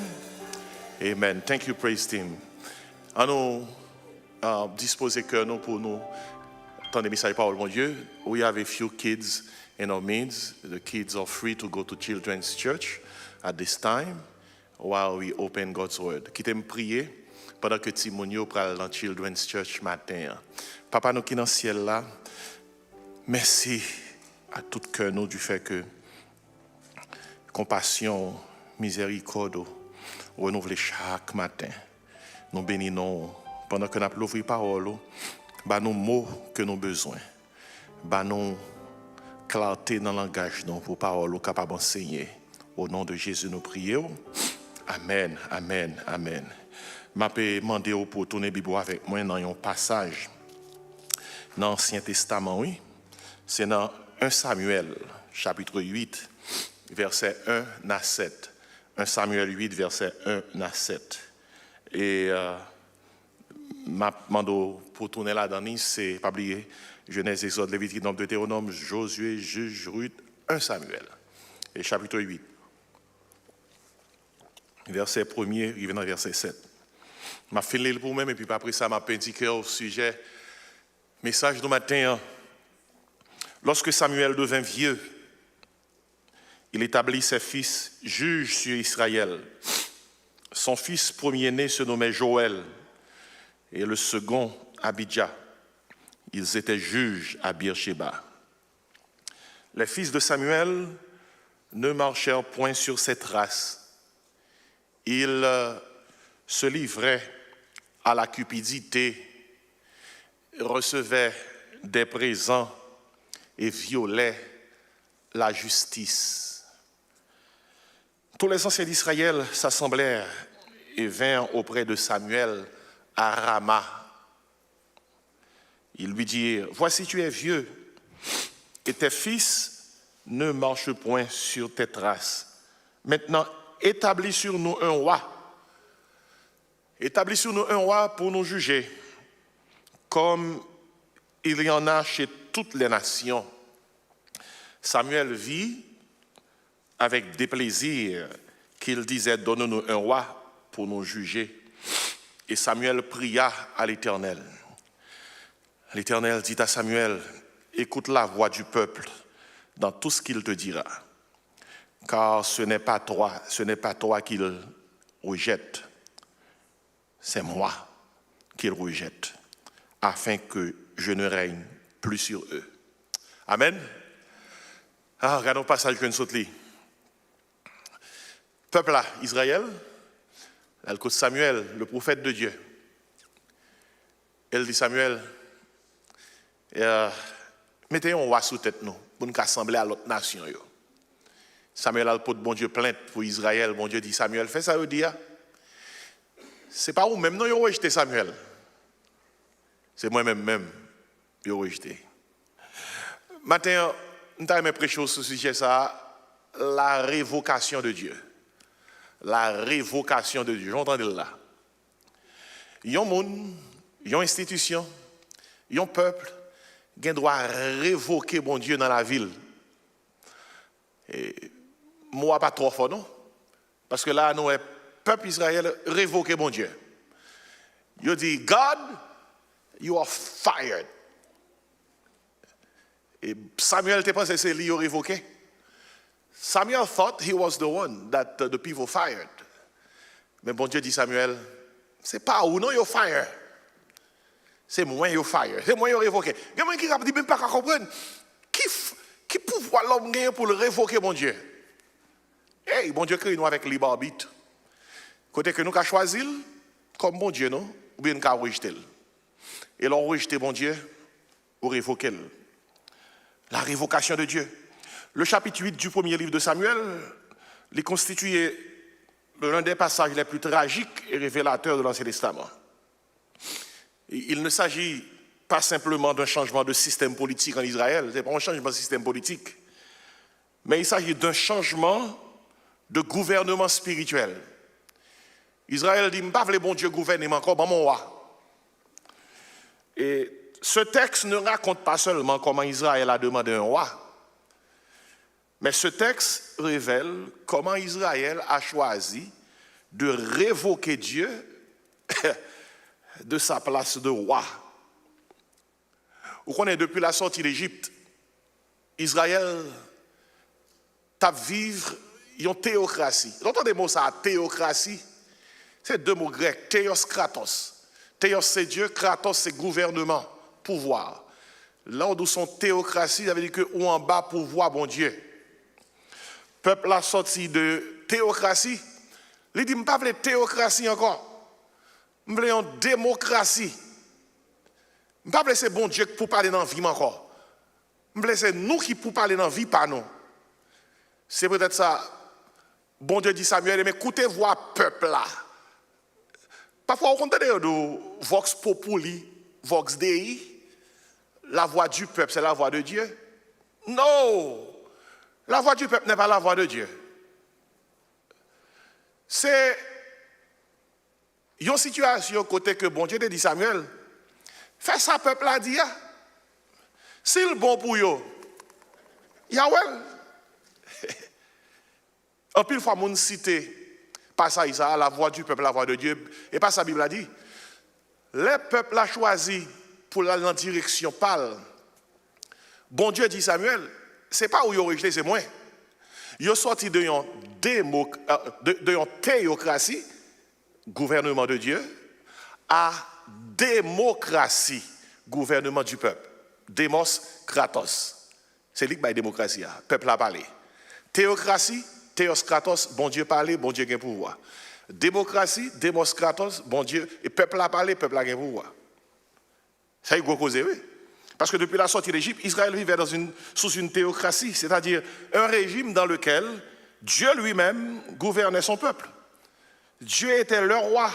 Amen. Thank you, praise team. À nous disposer cœur nous pour nous entendre message parole, mon Dieu. We have a few kids in our midst. The kids are free to go to children's church at this time while we open God's word. Qui t'aime prier pendant que Timonio pral dans children's church matin. Papa nous qui dans le ciel là, merci à tout cœur nous du fait que compassion, miséricorde renouvelée chaque matin. Nous bénissons pendant que nous avons l'ouvrir parole, bah nous mots que nous avons besoin, bah nous clarté dans le langage pour parole capable d'enseigner. Au nom de Jésus nous prions. Amen, amen, amen. Je vais demander pour tourner la Bible avec moi dans un passage dans l'Ancien Testament, oui. C'est dans 1 Samuel, chapitre 8, verset 1 à 7. 1 Samuel 8, verset 1 à 7. Et je demande pour tourner là-dedans, c'est pas oublier Genèse, Exode, Lévitique, Nombre, Deutéronome, Josué, Juge, Ruth, 1 Samuel. Et chapitre 8. Verset 1er, il vient dans verset 7. Je vais finir pour moi-même et puis après ça, je vais indiquer au sujet. Message du matin. Lorsque Samuel devint vieux, il établit ses fils juges sur Israël. Son fils premier-né se nommait Joël et le second Abijah. Ils étaient juges à Beersheba. Les fils de Samuel ne marchèrent point sur ses traces. Ils se livraient à la cupidité, recevaient des présents et violaient la justice. Tous les anciens d'Israël s'assemblèrent et vinrent auprès de Samuel à Rama. Ils lui dirent, voici tu es vieux et tes fils ne marchent point sur tes traces. Maintenant, établis sur nous un roi. Établis sur nous un roi pour nous juger, comme il y en a chez toutes les nations. Samuel vit avec déplaisir qu'il disait, donne-nous un roi pour nous juger. Et Samuel pria à l'Éternel. L'Éternel dit à Samuel, écoute la voix du peuple dans tout ce qu'il te dira, car ce n'est pas toi qu'il rejette, c'est moi qu'il rejette, afin que je ne règne plus sur eux. Amen. Regardons le passage que nous sautons. Peuple là, Israël, elle cause Samuel, le prophète de Dieu. Elle dit Samuel, mettez un roi sous tête nous, pour nous assembler à l'autre nation. Samuel a le pot de bon Dieu plainte pour Israël. Bon Dieu dit Samuel, fais ça, il dit. C'est pas vous même, non, ils ont rejeté Samuel. C'est moi-même, ils ont rejeté. Maintenant, nous avons prêché sur ce sujet, ça, la révocation de Dieu. La révocation de Dieu. J'entends là. Il y a un monde, il y a une institution, il y a un peuple qui doit révoquer bon Dieu dans la ville. Et moi, pas trop fort, non? Parce que là, nous, le peuple Israël révoquer bon Dieu. Il dit, God, you are fired. Et Samuel te pense que c'est lui qui a révoqué. Samuel thought he was the one that the people fired. Mais bon Dieu dit Samuel, c'est pas ou non you fire. C'est moi you fire. C'est moi you révoqué. Il y a des gens qui ne peuvent pas comprendre. Qui pouvoir l'homme gagner pour le révoquer mon Dieu? Hey, bon Dieu crée nous avec libre arbitre. Côté que nous avons choisi comme bon Dieu, non? Ou bien nous avons rejeté. Et l'on rejeté bon Dieu, ou révoqué. La révocation de Dieu. Le chapitre 8 du premier livre de Samuel est constitué l'un des passages les plus tragiques et révélateurs de l'Ancien Testament. Il ne s'agit pas simplement d'un changement de système politique en Israël, ce n'est pas un changement de système politique, mais il s'agit d'un changement de gouvernement spirituel. Israël dit, je ne veux pas le bon Dieu gouverner encore, dans mon roi. Et ce texte ne raconte pas seulement comment Israël a demandé un roi, mais ce texte révèle comment Israël a choisi de révoquer Dieu de sa place de roi. Vous connaissez, depuis la sortie d'Égypte, Israël t'a vivre une théocratie. Vous entendez le mot ça, théocratie? C'est deux mots grecs, théos, kratos. Théos c'est Dieu, kratos c'est gouvernement, pouvoir. Là où son théocratie, ça veut dire que ou en bas pouvoir, bon Dieu. Peuple a sorti de théocratie. Il dit, je ne veux pas de théocratie encore. Je veux une démocratie. Je ne veux pas c'est bon Dieu pour parler dans la vie encore. Je veux c'est nous qui pour parler dans la vie, pas nous. C'est peut-être ça. Bon Dieu dit Samuel, mais écoutez voix peuple là. Parfois, on entend de Vox Populi, Vox Dei, la voix du peuple, c'est la voix de Dieu. Non! La voix du peuple n'est pas la voix de Dieu. C'est une situation côté que bon Dieu te dit Samuel, fais ça peuple a dit. S'il bon pour yo, Yahweh. En pile fois, mon cité, pas ça, la voix du peuple, la voix de Dieu, et pas ça, la Bible a dit. Le peuple a choisi pour aller dans la direction pâle. Bon Dieu dit Samuel, c'est pas où ils ont rejeté, c'est moi. Ils ont sorti de une théocratie, gouvernement de Dieu, à démocratie, gouvernement du peuple. Démos, kratos. C'est lui qui a démocratie, le peuple a parlé. Théocratie, théos, kratos, bon Dieu parlé, bon Dieu a pouvoir. Démocratie, démos, kratos, bon Dieu, et peuple a parlé, peuple a pouvoir. Ça y est, gros causé, oui. Parce que depuis la sortie d'Égypte, Israël vivait sous une théocratie, c'est-à-dire un régime dans lequel Dieu lui-même gouvernait son peuple. Dieu était leur roi,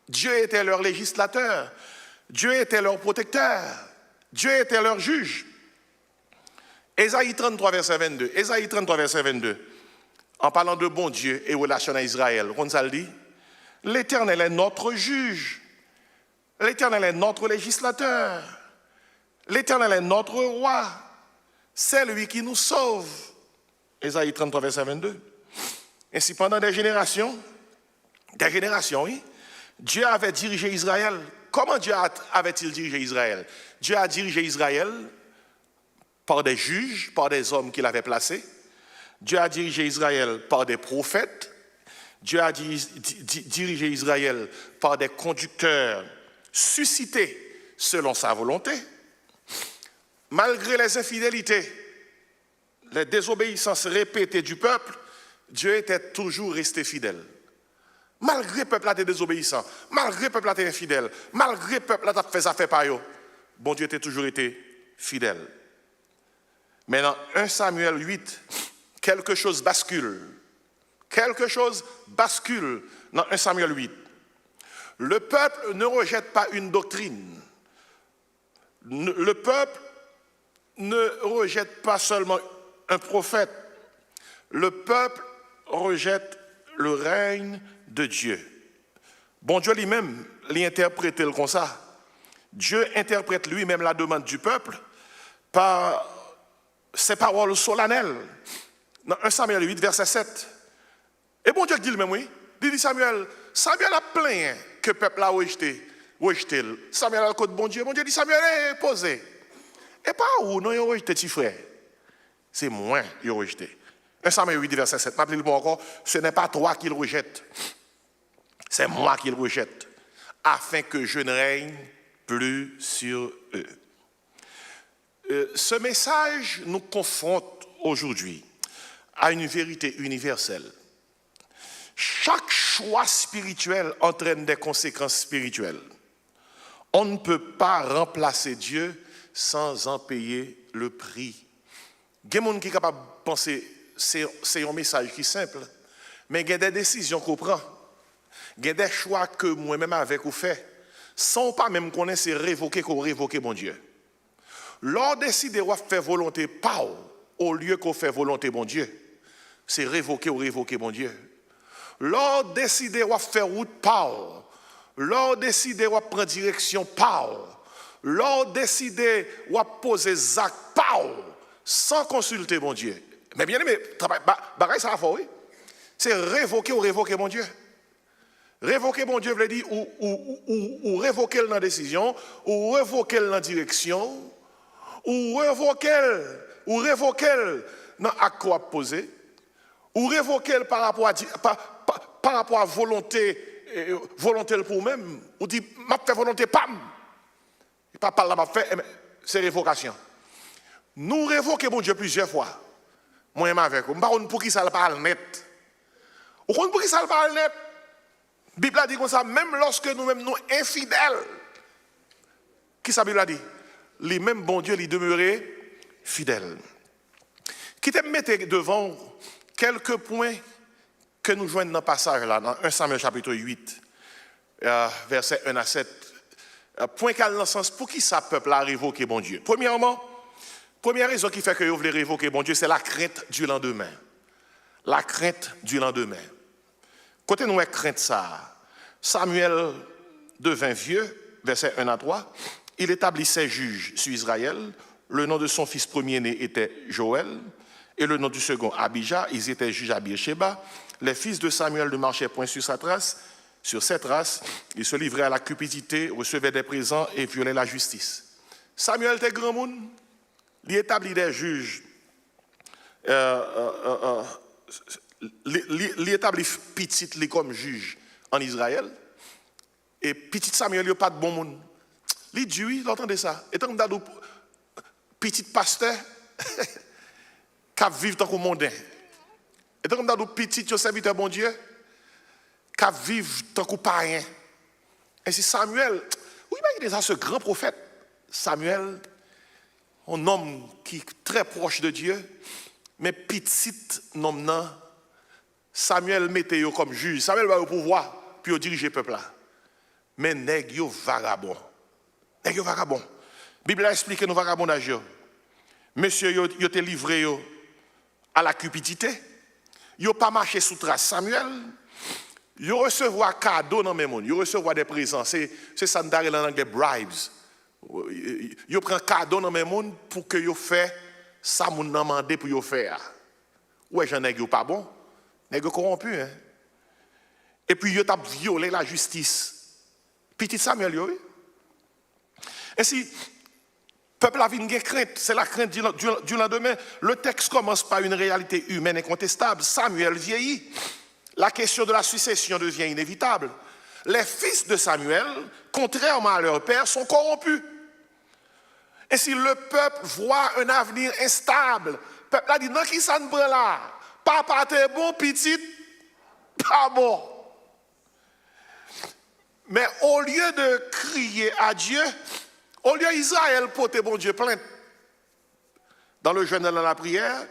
Dieu était leur législateur, Dieu était leur protecteur, Dieu était leur juge. Ésaïe 33, verset 22. Ésaïe 33, verset 22. En parlant de bon Dieu et relation à Israël, on ça le dit, l'Éternel est notre juge, l'Éternel est notre législateur. L'Éternel est notre roi, c'est lui qui nous sauve. Ésaïe 33, verset 22. Ainsi, pendant des générations, oui, Dieu avait dirigé Israël. Comment Dieu avait-il dirigé Israël? Dieu a dirigé Israël par des juges, par des hommes qu'il avait placés. Dieu a dirigé Israël par des prophètes. Dieu a dirigé Israël par des conducteurs suscités selon sa volonté. Malgré les infidélités, les désobéissances répétées du peuple, Dieu était toujours resté fidèle. Malgré le peuple a été désobéissant, malgré le peuple a été infidèle, malgré le peuple a fait ça fait par eux, bon Dieu était toujours été fidèle. Mais dans 1 Samuel 8, quelque chose bascule. Quelque chose bascule dans 1 Samuel 8. Le peuple ne rejette pas une doctrine. Le peuple ne rejette pas seulement un prophète. Le peuple rejette le règne de Dieu. Bon Dieu lui-même l'interprète comme ça. Dieu interprète lui-même la demande du peuple par ses paroles solennelles. Dans 1 Samuel 8, verset 7. Et bon Dieu dit le même, oui. Il dit Samuel a plaint que le peuple a rejeté. Samuel a le côté bon Dieu dit Samuel est posé. Et pas où non, il a rejeté, petit frère. C'est moi qui a rejeté. 1 Samuel 8, verset 7. M'appelez le bon encore. Ce n'est pas toi qui le rejette. C'est moi qui le rejette. Afin que je ne règne plus sur eux. Ce message nous confronte aujourd'hui à une vérité universelle. Chaque choix spirituel entraîne des conséquences spirituelles. On ne peut pas remplacer Dieu sans en payer le prix. Il y a des gens qui sont capables de penser, c'est un message qui est simple. Mais il y a des décisions qu'on prend. Il y a des choix que moi-même avec vous fait. Sans pas même connaître, c'est révoquer qu'on révoque mon Dieu. Lors décider de faire volonté pas au lieu qu'on fait volonté mon Dieu, c'est révoquer ou révoquer mon Dieu. Lors décider de faire route pas, lors décider de prendre direction pas, lors décider de poser acte pas, sans consulter mon Dieu. Mais bien aimé, bagaille ça va faire, oui. C'est révoquer ou révoquer mon Dieu. Révoquer mon Dieu veut dire ou révoquer dans la décision, ou révoquer dans la direction, ou révoquer dans l'acte qu'on a posé, ou révoquer par rapport à volonté pour même, ou dit, m'a fait volonté, pam! Et pas par là, m'a fait, c'est révocation. Nous révoquons mon Dieu plusieurs fois. Moi-même avec vous. Je ne sais pas pour qui ça parle net. Vous comprenez pour qui ça parle net? La Bible a dit comme ça, même lorsque nous-mêmes nous infidèles, qui ça Bible a dit? Les mêmes bon Dieu, les demeurer fidèles. Qui te mettre devant quelques points que nous joignons dans le passage là, dans 1 Samuel chapitre 8, versets 1 à 7. Point qu'à dans le sens, pour qui ça peuple a révoqué bon Dieu? Premièrement, première raison qui fait que vous voulez révoquer bon Dieu, c'est la crainte du lendemain. La crainte du lendemain. Côté nous, crainte ça. Samuel devint vieux, versets 1 à 3. Il établissait juge sur Israël. Le nom de son fils premier-né était Joël. Et le nom du second, Abijah. Ils étaient juges à Beersheba. Les fils de Samuel ne marchaient point sur sa trace. Sur cette trace, ils se livraient à la cupidité, recevaient des présents et violaient la justice. Samuel était grand monde. Il établit des juges. Il établit petit comme juge en Israël. Et petit Samuel, il n'y a pas de bon monde. Il dit oui, vous entendez ça. Et tant que vous petit pasteur qui vit tant que mondain. Et tant que vous petit serviteur bon Dieu qui vit tant que païen. Et c'est Samuel, oui, il y a ce grand prophète, Samuel, un homme qui est très proche de Dieu, mais petit homme non. Samuel mettait comme juge. Samuel va au pouvoir, puis il dirigeait le peuple là. Mais nèg yo vagabond. Nèg yo vagabond. La Bible a expliqué nos vagabondages. Monsieur yo te livré à la cupidité. Yo pas marché sous trace Samuel. Yo recevoir cadeau dans mes monde. Yo recevoir des présents. C'est ça dans l'anglais bribes. Yo prend cadeau dans mes monde pour que yo fait ça moun nan mandé pour yo faire. Ouais, j'en ai pas bon. Nèg corrompu hein. Et puis yo t'a violé la justice. Petit Samuel oui. Et si peuple a une crainte, c'est la crainte du lendemain. Le texte commence par une réalité humaine incontestable. Samuel vieillit. La question de la succession devient inévitable. Les fils de Samuel, contrairement à leur père, sont corrompus. Et si le peuple voit un avenir instable, le peuple a dit, non, qui ça ne prend là? Papa t'es bon, petit, pas bon. Mais au lieu de crier à Dieu, au lieu d'Israël porter bon Dieu plainte, dans le jeûne et dans la prière,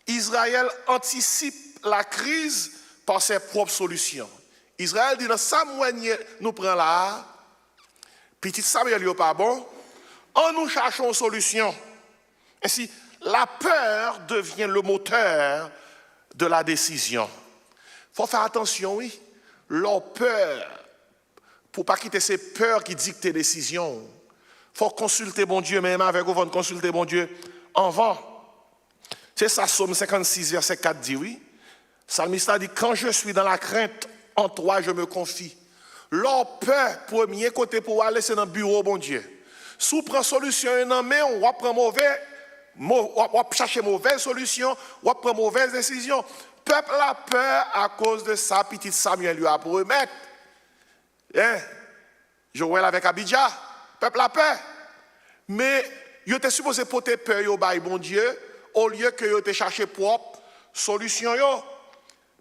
Israël anticipe la crise par ses propres solutions. Israël dit, dans sa moignée, nous prenons là, petit Samuel n'est pas bon, en nous cherchons une solution. Ainsi, la peur devient le moteur de la décision. Il faut faire attention, oui. Leur peur, pour ne pas quitter ces peurs qui dictent les décisions. Il faut consulter bon Dieu, même avec vous, il faut consulter bon Dieu en vent. C'est ça, Psaume 56, verset 4 dit, oui. Psalmiste a dit, quand je suis dans la crainte, en toi je me confie. Leur peur, premier côté pour aller, c'est dans le bureau, bon Dieu. Si on prend solution, on va prendre on va chercher mauvaise solution, on va prendre mauvaise décision. Peuple a peur à cause de ça, petit Samuel lui a promis. Joël avec Abijah, peuple a peur. Mais il était supposé porter peur au bail bon Dieu, au lieu que il te chercher propre solution yo.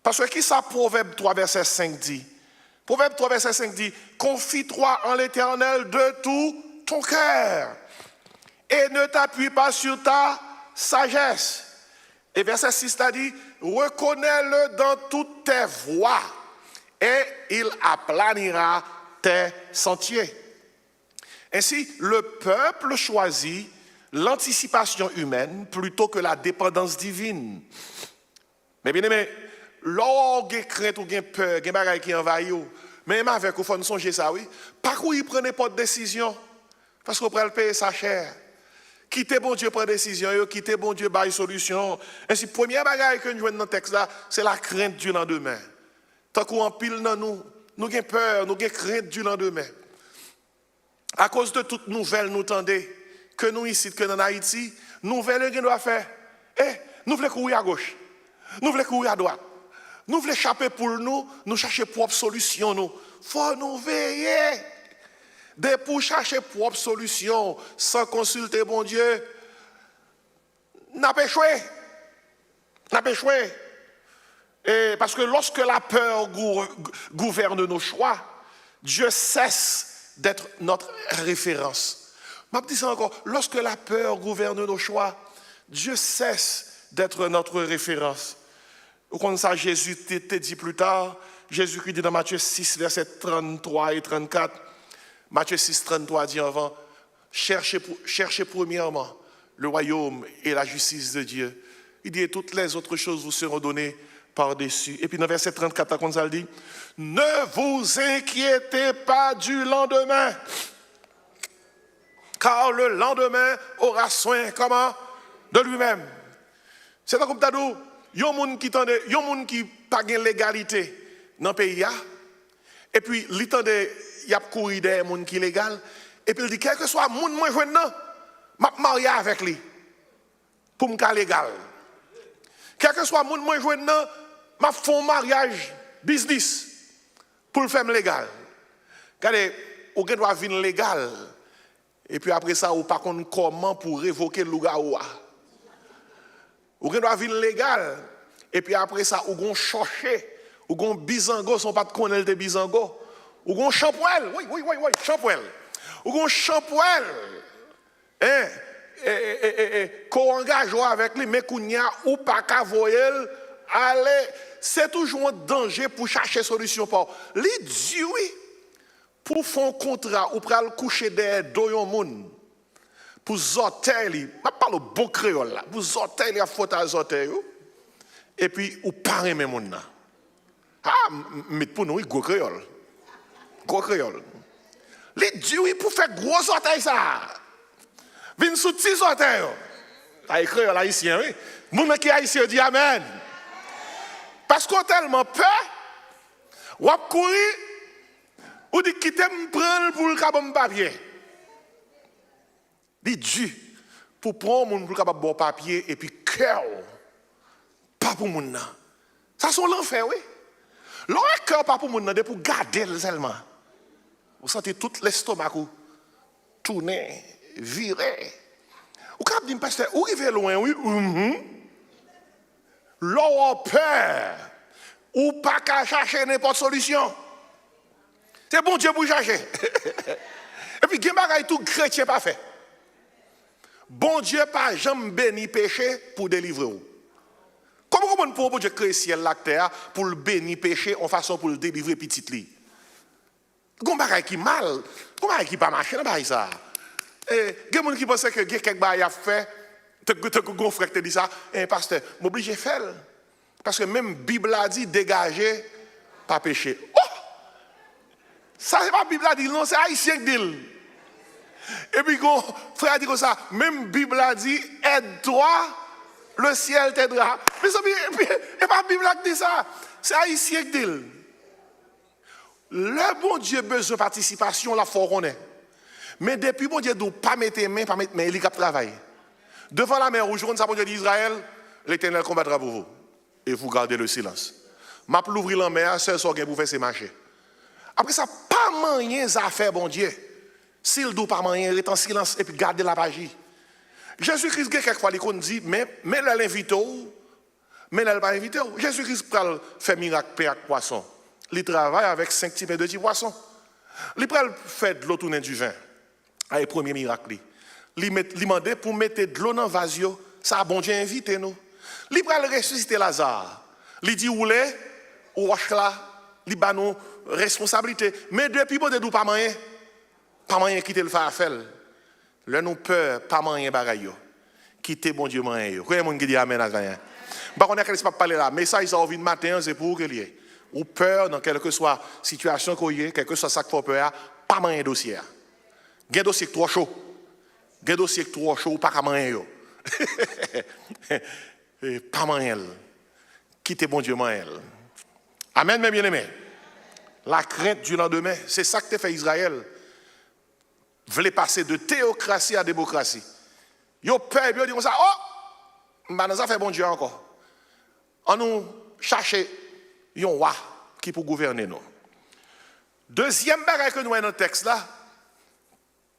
Parce que qui ça Proverbe 3 verset 5 dit? Proverbe 3 verset 5 dit, confie-toi en l'Éternel de tout ton cœur et ne t'appuie pas sur ta sagesse. Et verset 6 t'a dit, reconnais-le dans toutes tes voies et il aplanira tes sentiers. Ainsi, le peuple choisit l'anticipation humaine plutôt que la dépendance divine. Mais bien aimé, lorsque vous avez crainte ou vous avez peur, vous avez des choses qui envahissent, même avec vous, il faut songer ça, oui. Par où il prenez pas de décision, parce qu'on peut payer sa chair. Quittez bon Dieu prendre décision, quittez bon Dieu bailler solution. Ainsi, première bagaille que nous jouons dans le texte là, c'est la crainte du lendemain. Tant qu'on pile dans nous avons peur, nous avons crainte du lendemain. À cause de toutes nouvelles, nous tendez, que nous ici, que dans Haïti, nouvelles que nous doit faire. Nous voulons courir à gauche, nous voulons courir à droite, nous voulons échapper pour nous chercher propre solution. Nous faut nous veiller. Dès pour chercher propre solution, sans consulter bon Dieu, n'a pas échoué. N'a pas échoué. Et parce que lorsque la peur gouverne nos choix, Dieu cesse d'être notre référence. Je dis ça encore, lorsque la peur gouverne nos choix, Dieu cesse d'être notre référence. Comme ça, Jésus t'a dit plus tard, Jésus qui dit dans Matthieu 6, versets 33 et 34, Matthieu 6, 33 dit avant, cherchez premièrement le royaume et la justice de Dieu. Il dit, et toutes les autres choses vous seront données par-dessus. Et puis dans verset 34, comme ça le dit, ne vous inquiétez pas du lendemain, car le lendemain aura soin comment? De lui-même. C'est comme ça, il y a des gens qui n'ont pas de légalité dans le pays, et puis il y a couru des gens qui sont légaux, et puis il dit, quel que soit le monde moi je vais marier avec lui pour me faire légal. Quel que soit le monde moi je vais je fais un mariage business pour le faire légal. Regardez, vous doit venir légal, et puis après ça, vous ne savez pas comment pour révoquer le lugar. Vous doit venir légal, et puis après ça, vous allez chercher, vous allez bisango, sont pas de connaître des bisango. Ou gon champoil, oui, champoil. Ou gon champoil. Qu'on engage avec lui, mais qu'on y a ou pas qu'à voyer, allez, c'est toujours un danger pour chercher solution pour. Les dieux, pour faire un contrat ou pour aller coucher des doyons moun, pour zoter, je parle bon créole là, pour zoter les fautes à zoter, et puis ou pas aimer moun là. Ah, mais pour nous, go créole. Gros créole. Les dieux pour faire gros orteils ça. Vin sous petits orteils. Ça écrit haïtien, oui. Moun qui haïtien dit amen. Parce qu'on tellement peur, ou a courir, ou dit quitter me prendre pour le cabane papier. Les dieux pour prendre moun pour le cabane papier et puis cœur pas pour moun nan. Ça sont l'enfer, oui. L'autre cœur pas pour moun nan, pour garder seulement. Vous sentez tout l'estomac tourner, virer. Vous avez dit, pasteur, où il va loin, oui? L'on peur, ou pas qu'à chercher n'importe solution. C'est bon Dieu pour chercher. Et puis, il y a tout chrétien pas fait. Bon Dieu pas jamais béni péché pour délivrer vous. Comment on peut bon Dieu créer ciel la terre pour le bénir péché en façon pour le délivrer petit li? Comment qui mal, comment qui pas marcher dans ça? Et des gens qui pensent que quelque chose a fait, ton frère te dit ça, pasteur, m'oblige à faire. Parce que même la Bible a dit dégager, pas pécher. Oh! Ça, c'est pas la Bible a dit, non, c'est haïtien qui dit. Et puis, mon frère a dit comme ça, même la Bible a dit, aide-toi, le ciel t'aidera. Mais ce n'est pas la Bible qui dit ça, c'est haïtien qui dit. Le bon Dieu besoin de participation, la faut qu'on est. Mais depuis bon Dieu ne pas mettre main, il a travaillé. Devant la mer rouge, on ça bon Dieu d'Israël, l'Éternel combattra pour vous. Et vous gardez le silence. M'a l'ouvrir la mer, seul sort pour faire ses marchés. Après ça, pas moyen à faire bon Dieu. S'il ne doit pas moyen, il est en silence et puis garder la magie. Jésus-Christ, quelquefois, il dit, mais l'invite, mais elle pas invité. Jésus-Christ peut faire miracle, pain avec poisson. Il travaille avec 5 petits pains de 10 poissons. Il peut faire de l'eau tourner du vin. C'est le premier miracle. Il demande pour mettre de l'eau dans le vasio. Ça a bon Dieu invité nous. Il va ressusciter Lazare. Il dit ou roche là, il va nous responsabilité. Mais depuis bon de pas moyen quitter le faire. Là nous peur, pas moyen bagaille. Quitter bon Dieu moyen. Combien de monde qui dit amen à ça? Par contre, on ne pas parler là, mais ça ils ont envie de matin, c'est pour que lié. Ou peur dans quelque soit situation qu'on y est, quelque soit ça qui fait peur, pas moyen dossier. Gen dossier trop chaud. Gen dossier trop chaud, pas moyen yo. Pas moyen. Quitter bon Dieu moyen. Amen, mes bien-aimés. La crainte du lendemain, c'est ça que fait Israël. Voulait passer de théocratie à démocratie. Yo peur, yo dit comme ça, oh, nous a fait bon Dieu encore. On nous cherche un roi qui pour gouverner nous. Deuxième bagage que nous avons dans le texte là,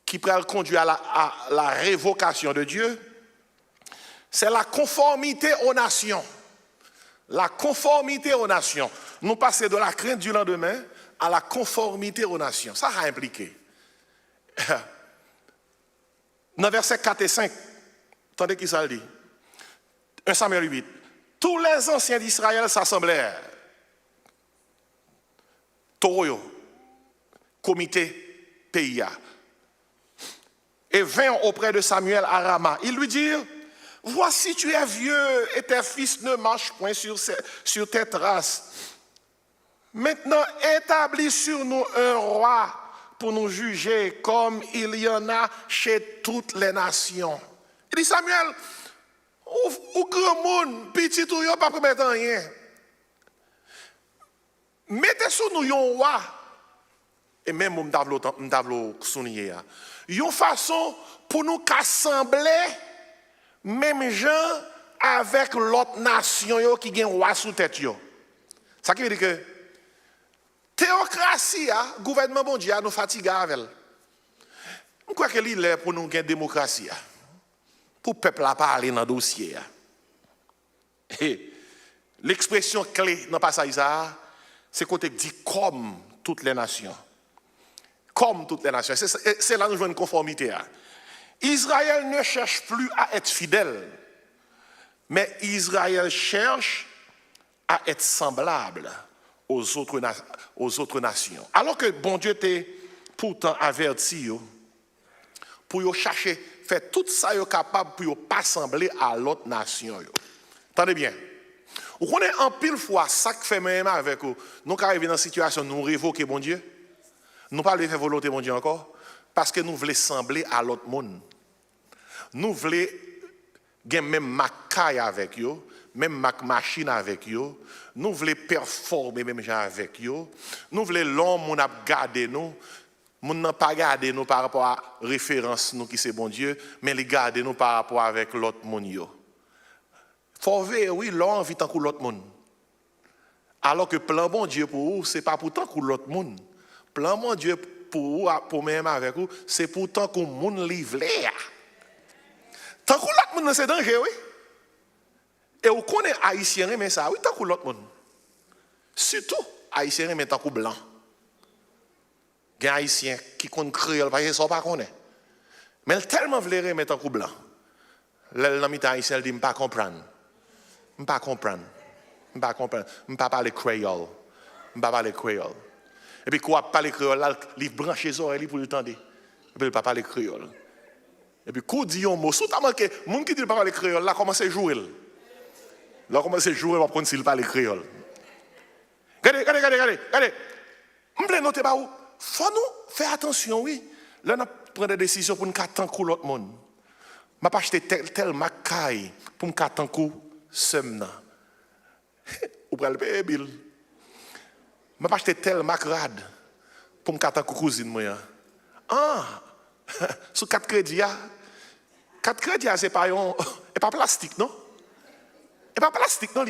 qui peut conduire à la révocation de Dieu, c'est la conformité aux nations. La conformité aux nations. Nous passons de la crainte du lendemain à la conformité aux nations. Ça a impliqué. Dans versets 4 et 5, attendez qui ça le dit. 1 Samuel 8. Tous les anciens d'Israël s'assemblèrent. Toro, comité pays. Et vinrent auprès de Samuel à Rama. Ils lui dirent, voici tu es vieux et tes fils ne marchent point sur tes traces. Maintenant, établis sur nous un roi pour nous juger comme il y en a chez toutes les nations. Il dit Samuel, ou grand monde, petit ou yon pas promettre rien. Mettez sur nous un roi. Et même mon tableau souligné. Une façon pour nous assembler même gens avec l'autre nation qui a un roi sous tête. Ça qui veut dire que théocratie, gouvernement mondial, nous fatigue avec elle. Je crois que l'île est pour nous gagner démocratie. Pour le peuple à parler dans le dossier. Et l'expression clé dans le passage, c'est côté dit comme toutes les nations. Comme toutes les nations. C'est là que nous jouons une conformité. Israël ne cherche plus à être fidèle, mais Israël cherche à être semblable aux autres nations. Alors que bon Dieu t'est pourtant averti pour chercher, faire tout ça capable pour ne pas sembler à l'autre nation. Attendez bien. Vous connaissez en pile fois ça qui fait même avec vous. Nous arrivons dans une situation où nous révoquons bon Dieu. Nous ne pouvons pas faire volonté mon Dieu encore. Parce que nous voulons sembler à l'autre monde. Nous voulons gagner même macaille avec eux, même machine avec eux. Nous voulons performer même gens avec eux. Nous voulons l'homme qui a gardé nous. Nous n'a pas gardé nous par rapport à référence nous qui c'est bon Dieu, mais les garder nous par rapport avec l'autre monde. Faut voir oui, l'homme vit tant que l'autre monde. Alors que plan bon Dieu pour vous, c'est pas pour tant que l'autre monde. Plan bon Dieu pour vous, pour même avec vous, c'est pour tant que le monde livré. Tant que l'autre monde c'est danger, oui. Et vous connaissez haïtien mais ça, oui, tant que l'autre monde. Surtout haïtien mais tant que blanc. Il y a des haïtiens qui connaissent créole parce qu'ils ne sont pas connaître. Mais ils tellement veulent remettre en coup blanc. Les haïtiens disent, je ne comprends pas. Je ne comprends pas. Je ne parle pas créole. Je ne parle pas créole. Et puis, quand on parle créole, il branche les oreilles pour le tendre. Et puis, il ne parle pas créole. Et puis, quand on dit un mot, surtout que les gens qui ne parlent pas créole, là, commencent à jouer. Là, commencent à jouer, on va prendre s'il parle créole. Regardez. Je voulais noter par où. Il faut nous faire attention, oui. Là, on prend des décisions pour nous attendre l'autre monde. Je ne vais pas acheter tel macaille pour nous attendre semna. Ou pour le payer bill. Je ne vais pas acheter tel macrade pour nous attendre cousine. Ah, sous 4 crédits, 4 crédits, ce n'est pas plastique, non? Ce n'est pas plastique, non?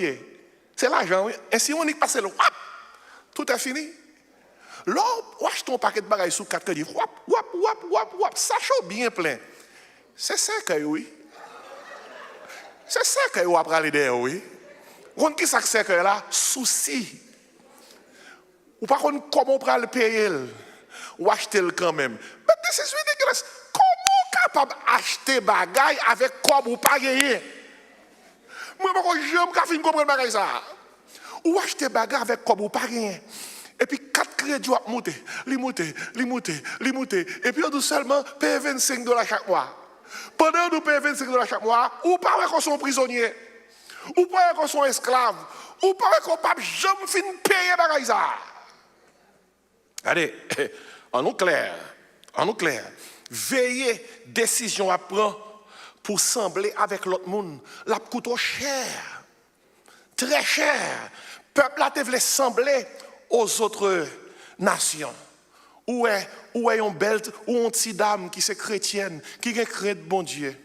C'est l'argent, oui. Et si on y passe le wap, tout est fini. Là, on achète un paquet de bagages sous 4 crédits. Wap, ça chaud bien plein. C'est ça que oui. C'est ça que vous apprenez l'idée, oui. Vous qui ça que c'est que là? Souci. Ou par contre, comment on prend le payer? Ou acheter le quand même. Mais c'est ridiculous. Comment on est capable d'acheter des bagages avec quoi vous pas gagner? Moi, je ne peux pas comprendre ça. Ou acheter bagarre avec comme ou pas rien. Et puis 4 crédits à monter, les monter. Et puis on doit seulement payer $25 chaque mois. Pendant que nous payons $25 chaque mois, ou pas qu'on soit prisonnier, ou pas qu'on soit esclave, ou pas qu'on ne peut jamais finir payer bagarre ça. Allez, en nous clair, veillez décision à prendre pour sembler avec l'autre monde. La coûte trop cher, très cher. Peuple là te voulait sembler aux autres nations. Où est une belle ou une petite dame qui est chrétienne, qui est chrétienne bon Dieu.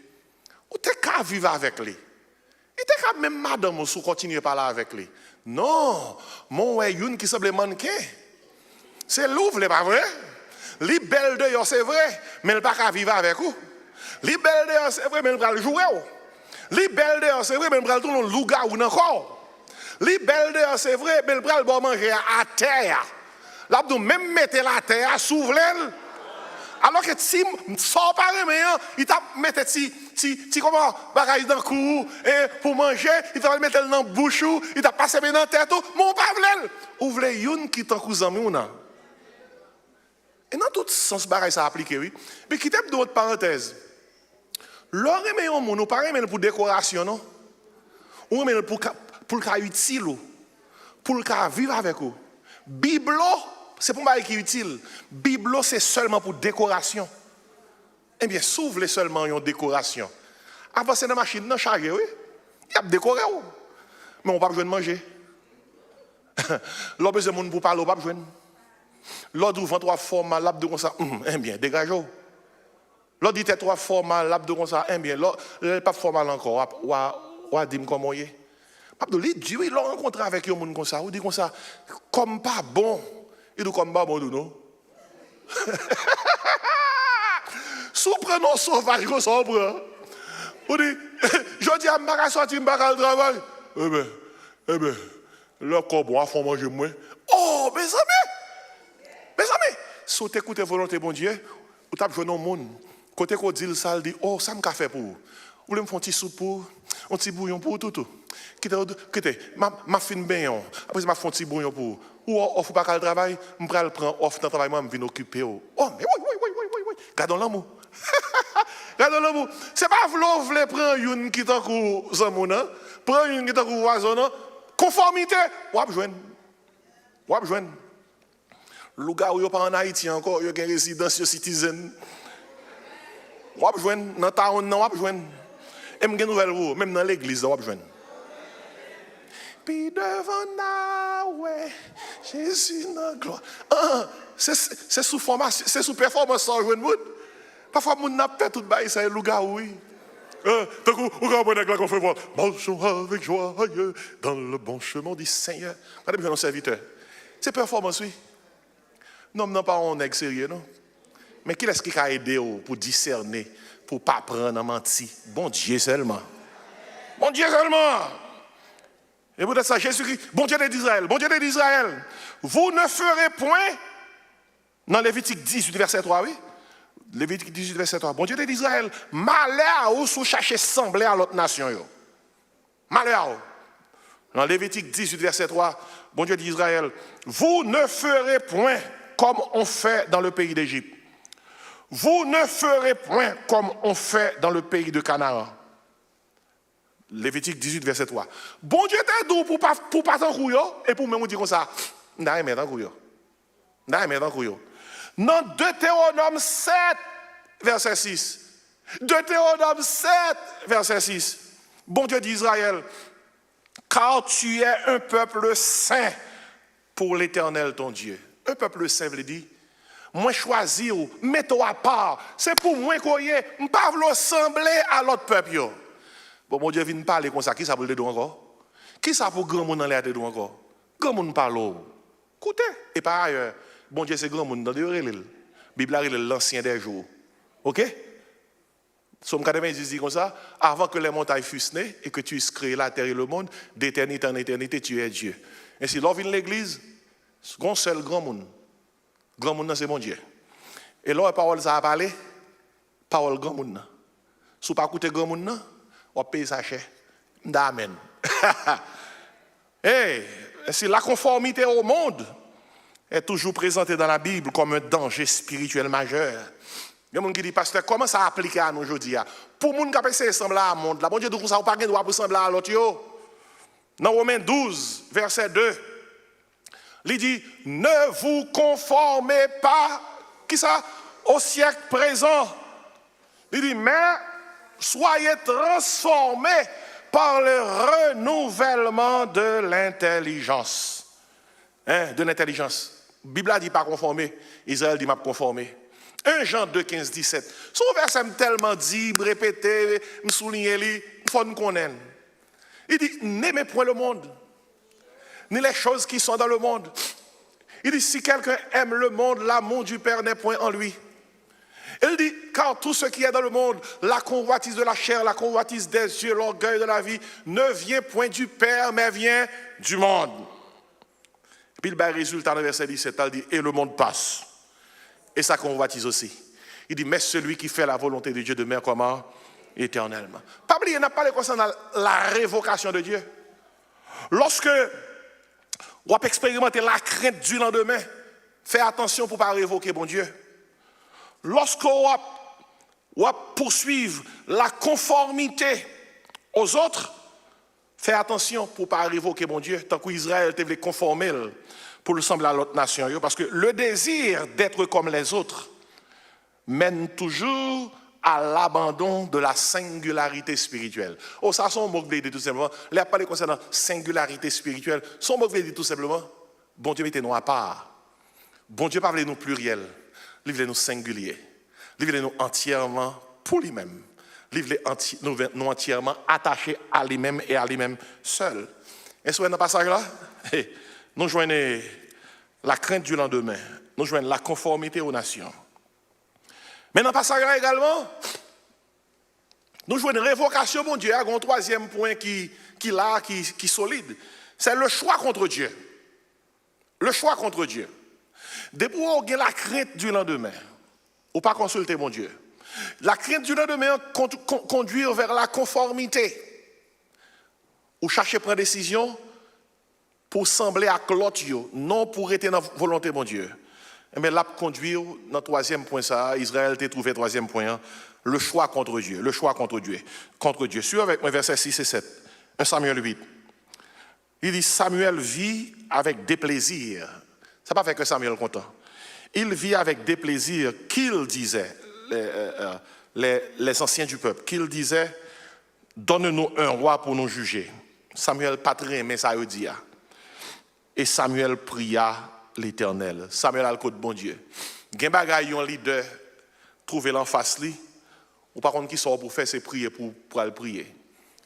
Ou t'es qu'à vivre avec lui. Et t'es qu'à même madame ou continuer à parler avec lui. Non, mon ouais une qui semble manquer. C'est l'ouvre, pas vrai? Les belles de c'est vrai, mais elle pas qu'à vivre avec vous. Les belles de c'est vrai, mais elle va jouer. Les belles de c'est vrai, mais elle va tourner le loup-garou encore. Les belles de c'est vrai, mais elle va manger à terre. Là, même mettre la terre, s'ouvre. Alors que si sans parler, il t'a mis comment bagaille dans le cou et pour manger, il t'a mettre dans la bouche, il t'a passé dans la tête. Mon pavle, ouvre une qui t'en cousin mouna. Et dans tout sens bagaille ça appliqué oui. Mais qui t'aime d'autres parenthèses. L'or est meilleur mon, nous pas mais pour décoration non. Ou mais pour le cas utile pour le cas vivre avec vous. Biblo, c'est pour moi qui est utile. Biblo, c'est seulement pour décoration. Eh bien, s'ouvre seulement une décoration. Avant, c'est dans la machine, dans chargé, oui. Il y a décoré. Mais on ne peut pas besoin de manger. L'autre besoin de pour parler, on ne peut pas besoin. L'autre ouvre 3 fois mal, l'abdo comme ça. Eh bien, dégagez. L'autre dit 3 fois mal, l'abdo comme ça. Eh bien, l'autre pas fois mal encore. Ou à dire comment il est. Il l'a rencontré avec un monde comme ça. Il dit comme ça, comme pas bon. Il dit comme pas bon, non? Sous prenons sauvage comme ça, on prend. Il dit, je dis à ma sortir, je vais le travail. Eh bien, le corps bon, il faut manger moins. Oh, mes amis, si tu écoutes volonté, bon Dieu, ou tu as besoin d'un monde. Côté qu'on dit ça, il dit, oh, ça m'a fait pour vous. Vous voulez me faire un petit soupe pour, un petit bouillon pour tout. Quittez, ma fin bien. Après, je vais faire un petit bouillon pour. Ou offre pas qu'à le travail, je vais prendre offre dans le travail, je vais occuper. Oh, mais oui. Gardons l'amour. Gardons l'amour. Ce n'est pas vous voulez prendre une qui est en cours, Zamona, prendre une qui est en cours, Wazona. Conformité, ou à besoin. Le gars où il n'est pas en Haïti encore, il y a une résidence citoyenne. Ou à besoin, dans ta on, ou à besoin. Et je nouvelle même dans l'église, ou à besoin. Puis devant Nahoué, Jésus dans gloire. C'est sous formation, c'est sous performance sans jouer de monde. Parfois, mon n'a pas tout bail, ça est le gars, oui. Donc, vous comprenez que qu'on fait voir. Marchons avec joie dans le bon chemin du Seigneur. Regardez bien nos serviteurs. C'est performance, oui. Non, non, pas un nègre sérieux, non. Mais qui est-ce qui a aidé pour discerner, pour ne pas prendre un menti? Bon Dieu seulement. Bon Dieu seulement. Et pour ça, Jésus-Christ, bon Dieu d'Israël, vous ne ferez point, dans Lévitique 18, verset 3, oui. Lévitique 18, verset 3. Bon Dieu d'Israël, malheur à vous si vous cherchez sembler à l'autre nation. Malheur à vous. Dans Lévitique 18, verset 3, bon Dieu d'Israël, vous ne ferez point comme on fait dans le pays d'Égypte. Vous ne ferez point comme on fait dans le pays de Canaan. Lévitique 18, verset 3. Bon Dieu t'aide pour pas t'en couiller et pour même dire comme ça. N'a rien t'en couiller. Dans Deutéronome 7, verset 6. Deutéronome 7, verset 6. Bon Dieu d'Israël, car tu es un peuple saint pour l'Éternel ton Dieu. Un peuple saint veut dire, moi choisir, mets-toi à part. C'est pour moi qu'on y est. Je ne peux pas ressembler à l'autre peuple. Bon, mon Dieu vient parler comme ça. Qui ça pour le dire encore? Qui ça pour grand monde dans l'air de encore? Grand monde parle. Écoutez. Et par ailleurs, bon Dieu c'est grand monde dans la Bible est l'ancien des jours. OK? Somme 90 dit comme ça, avant que les montagnes fussent nées et que tu aies créé la terre et le monde, d'éternité en éternité, tu es Dieu. Et si l'on vient de l'église, un seul grand monde. Grand monde, c'est mon Dieu. Et là, la parole, ça a parlé, parole grand monde. Si vous ne pas écouter grand monde, on paye sa chair. Amen. Hey, si la conformité au monde est toujours présentée dans la Bible comme un danger spirituel majeur. Il y a des gens qui disent, pasteur, comment ça applique à nous aujourd'hui? Pour les gens qui essaient de ressembler à monde, la bon Dieu dit que ça n'a pas de droit pour ressembler à l'autre. Dans Romains 12, verset 2, il dit, ne vous conformez pas, qui ça? Au siècle présent. Il dit, mais soyez transformés par le renouvellement de l'intelligence. De l'intelligence. La Bible a dit pas conformer, Israël dit m'a conformer. 1 Jean 2, 15, 17. Son verset tellement dit, répété, me souligner, il faut nous connaître. Il dit, n'aimez point le monde, ni les choses qui sont dans le monde. Il dit, si quelqu'un aime le monde, l'amour du Père n'est point en lui. Il dit, car tout ce qui est dans le monde, la convoitise de la chair, la convoitise des yeux, l'orgueil de la vie, ne vient point du Père, mais vient du monde. Puis le résultat dans le verset 17, il dit, et le monde passe. Et sa convoitise aussi. Il dit, mais celui qui fait la volonté de Dieu demeure comment? Éternellement. Pas oublier, on n'a pas concernant la révocation de Dieu. Lorsque on va expérimenter la crainte du lendemain, fais attention pour ne pas révoquer bon Dieu. Lorsqu'on va poursuivre la conformité aux autres, fais attention pour ne pas révoquer mon Dieu. Tant qu'Israël devait conformer pour le sembler à l'autre nation. Parce que le désir d'être comme les autres mène toujours à l'abandon de la singularité spirituelle. Oh, ça, son mot de tout simplement. Il n'y a pas de concernant singularité spirituelle. Son mot de tout simplement, bon Dieu mettez-nous à part. Bon Dieu parle nous pluriel. Livrez-nous singulier. Livrez-nous entièrement pour lui-même. Livrez-nous entièrement attachés à lui-même et à lui-même seul. Et sur ce passage-là, nous joignons la crainte du lendemain. Nous joignons la conformité aux nations. Mais dans le passage-là également, nous jouons une révocation, mon Dieu. Il y a un troisième point qui est solide. C'est le choix contre Dieu. Le choix contre Dieu. Depuis où on a la crainte du lendemain, ou pas consulter mon Dieu. La crainte du lendemain conduire vers la conformité. Ou chercher à prendre décision pour sembler à l'autre, non pour être dans la volonté de mon Dieu. Mais là, pour conduire, dans le troisième point, ça, Israël a trouvé le troisième point, le choix contre Dieu. Le choix contre Dieu. Contre Dieu. Suivez avec moi, versets 6 et 7. 1 Samuel 8. Il dit, Samuel vit avec déplaisir. Ça n'a pas fait que Samuel content. Il vit avec déplaisir qu'il disait, les anciens du peuple, qu'il disait, donne-nous un roi pour nous juger. Samuel pas très aimé ça il dit. Et Samuel pria l'Éternel. Samuel a le côté de bon Dieu. Gen bagay yon leader trouver l'en face li ou par contre qui sort pour faire c'est prier pour aller prier.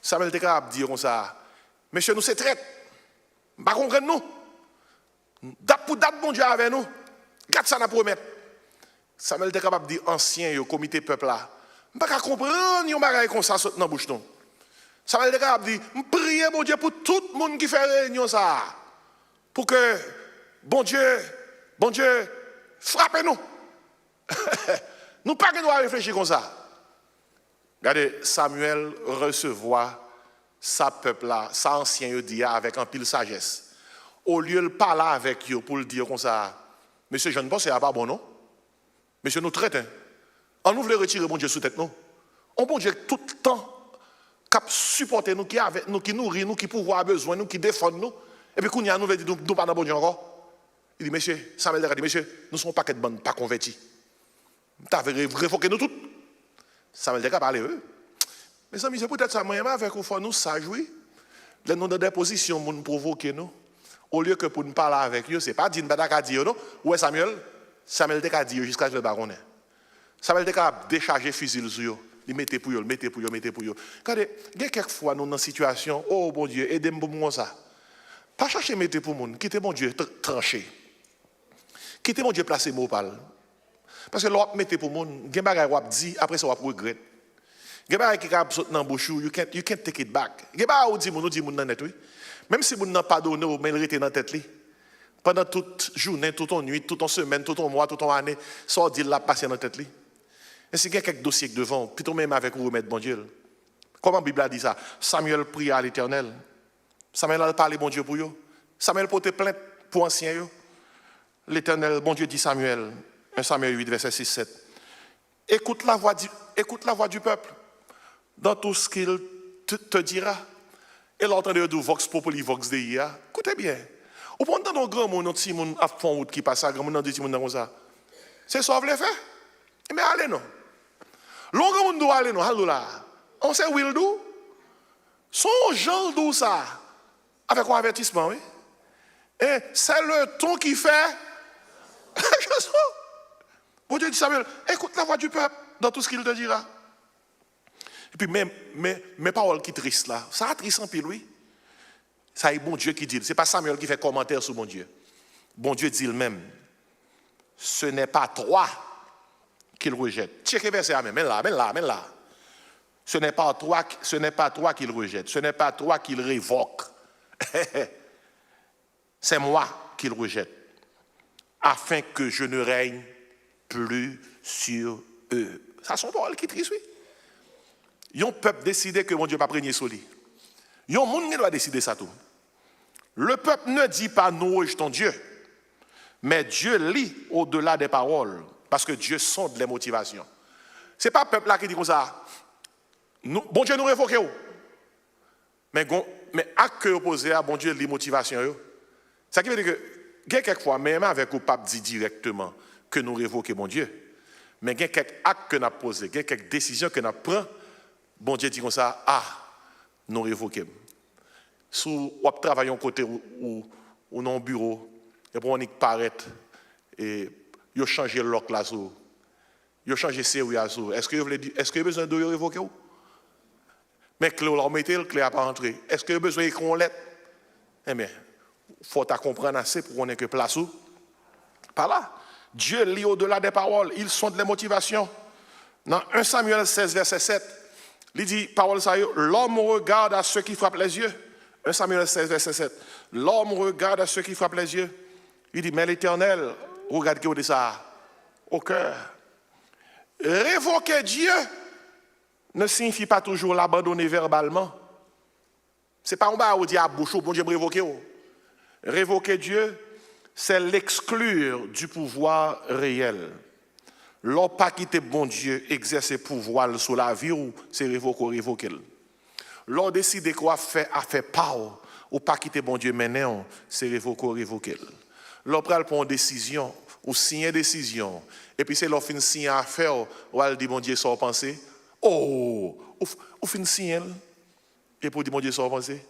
Samuel était capable de dire comme ça, monsieur nous c'est traite. Pas comprendre nous. Date pour date bon Dieu avec nous. Garde ça n'a promettre. Samuel était capable de dire ancien yo comité peuple là. Pas comprendre yon bagay comme ça saute dans bouche non. Samuel était capable de dire prier bon Dieu pour tout le monde qui fait réunion ça. Pour que bon Dieu, frappez-nous. Nous pas que nous réfléchir comme ça. Regardez, Samuel recevoir sa peuple là, sa ancien dit avec un pile sagesse. Au lieu de parler avec eux pour le dire comme ça, monsieur, je ne pense que c'est pas bon non. Monsieur, nous traitons. On nous voulait retirer bon Dieu sous tête nous. On bon Dieu tout le temps qui supporte nous, qui avec nous, qui nourrit nous, qui pouvoir besoin nous, qui défend nous. Et puis, quand nous veut dire, nous pas dans bon Dieu encore. Il dit, monsieur, Samuel a dit, monsieur, nous sommes pas qu'être bonnes, pas convertis. Tu as révoqué nous tous. Samuel a parlé eux. Mais ça, c'est peut-être ça, moi, avec au fond, nous, ça jouit. Nous dans des positions pour nous provoquer nous. Au lieu que pour nous parler avec eux, ce n'est pas dire, nous dire, non. Où est Samuel? Samuel a dit jusqu'à ce que le baron ait. Samuel a déchargé fusil sur eux. Il mettait pour eux, mettait pour eux. Regardez, il y a quelques fois, nous, dans une situation, oh, bon Dieu, aidez-moi pour moi ça. Pas chercher mettre pour monde, quittez mon Dieu tranché. Quittez mon Dieu placer mot parle. Parce que l'autre mettez pour monde, gen bagay wap dit après ça wap regret. Gen bagay qui k'ap saute dans bouche you can't take it back. Gen bagay ou dit moun nan net oui. Même si moun nan pardonné ou mais il rete dans tête li. Pendant toute journée, toute nuit, toute semaine, tout mois, toute année, ça dit la passer dans tête li. Et si gen quelques dossiers devant, plutôt même avec vous remettre bon Dieu. Comment la Bible a dit ça? Samuel pria à l'Éternel. Samuel a parlé, bon Dieu, pour eux. Samuel portait plainte pour anciens. L'Éternel, bon Dieu, dit Samuel, 1 Samuel 8, verset 6-7. Écoute la voix du peuple dans tout ce qu'il te dira. Et l'entendeur du Vox Populi, Vox Dei. Écoutez bien. Ou pendant nos grands mots, notre Simon a fait route qui passe à grand monde, dit Simon comme ça. C'est ça, vous voulez faire? Mais allez, non. L'on grand monde doit aller, non. Allô là. On sait où il doit. Son genre d'où ça. Avec un avertissement, oui. Et c'est le ton qui fait. Je sais. Bon Dieu dit Samuel, écoute la voix du peuple dans tout ce qu'il te dira. Et puis, mes paroles qui tristes là, ça a triste en pile, oui. Ça est bon Dieu qui dit. Ce n'est pas Samuel qui fait commentaire sur bon Dieu. Bon Dieu dit le même. Ce n'est pas toi qu'il rejette. Checkez verset Amen. Mais là. Ce n'est pas toi qu'il rejette. Ce n'est pas toi qu'il révoque. C'est moi qu'il rejette. Afin que je ne règne plus sur eux. Ça sont paroles qui triste, oui. Yon peuple décide que mon Dieu pas prégner sur lui. Yon monde doit décider ça tout. Le peuple ne dit pas nous rejetons Dieu, mais Dieu lit au-delà des paroles, parce que Dieu sonde les motivations. C'est pas le peuple là qui dit comme ça. Bon Dieu nous révoque. Mais acte que opposé à bon Dieu les motivations. Ça qui veut dire que quelquefois même avec le pape dit directement que nous révoquons bon Dieu. Mais il y a quelques actes que nous avons posés, il y a quelques décisions que nous prenons. Bon Dieu dit comme ça, nous révoquons. Si on travaille à côté ou dans un bureau, et puis on paraît, et ils ont changé le lock là, ils ont changé le série là. Est-ce que vous avez besoin de révoquer? Mais clé, on mettez le clé à pas entrer. Est-ce que vous avez besoin d'écrire une lettre? Eh bien, il faut comprendre assez pour qu'on ait que place où. Par là. Dieu lit au-delà des paroles. Ils sont de les motivations. Dans 1 Samuel 16, verset 7, il dit, parole ça, l'homme regarde à ceux qui frappent les yeux. 1 Samuel 16, verset 7. L'homme regarde à ceux qui frappent les yeux. Il dit, mais l'Éternel, regarde qui dit ça au cœur. Révoquer Dieu ne signifie pas toujours l'abandonner verbalement. Ce n'est pas un bas où dit à bouche, bon Dieu me révoquer. Révoquer Dieu, c'est l'exclure du pouvoir réel. L'on pas quitter bon Dieu exercer pouvoir sur la vie ou c'est révoquer. L'on décide quoi faire à faire part ou pas quitter bon Dieu maintenant, c'est révoquer. L'on prend pour une décision ou signer décision et puis c'est l'on fin signer à faire ou elle dit bon Dieu sans penser. Ou fin signer et pour dire bon Dieu sans penser.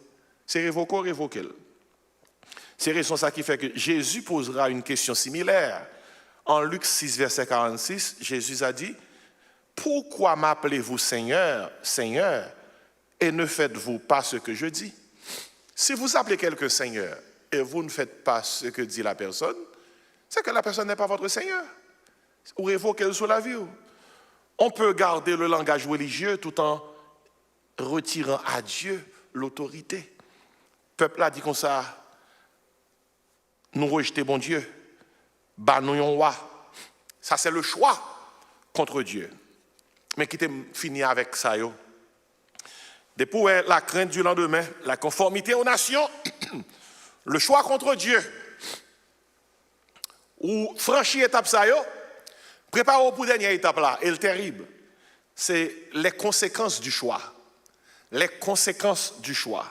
C'est révoquer. C'est raison ça qui fait que Jésus posera une question similaire. En Luc 6, verset 46, Jésus a dit, « Pourquoi m'appelez-vous Seigneur, Seigneur, et ne faites-vous pas ce que je dis ?» Si vous appelez quelqu'un Seigneur et vous ne faites pas ce que dit la personne, c'est que la personne n'est pas votre Seigneur. Ou révoquez-le sur la vie. On peut garder le langage religieux tout en retirant à Dieu l'autorité. Le peuple a dit comme ça, nous rejeter bon Dieu, bah nous yon roi. Ça c'est le choix contre Dieu. Mais qui t'est fini avec ça yo. Depuis la crainte du lendemain, la conformité aux nations, le choix contre Dieu. Ou franchir étape ça yo, préparez-vous pour dernière étape là, et le terrible, c'est les conséquences du choix. Les conséquences du choix.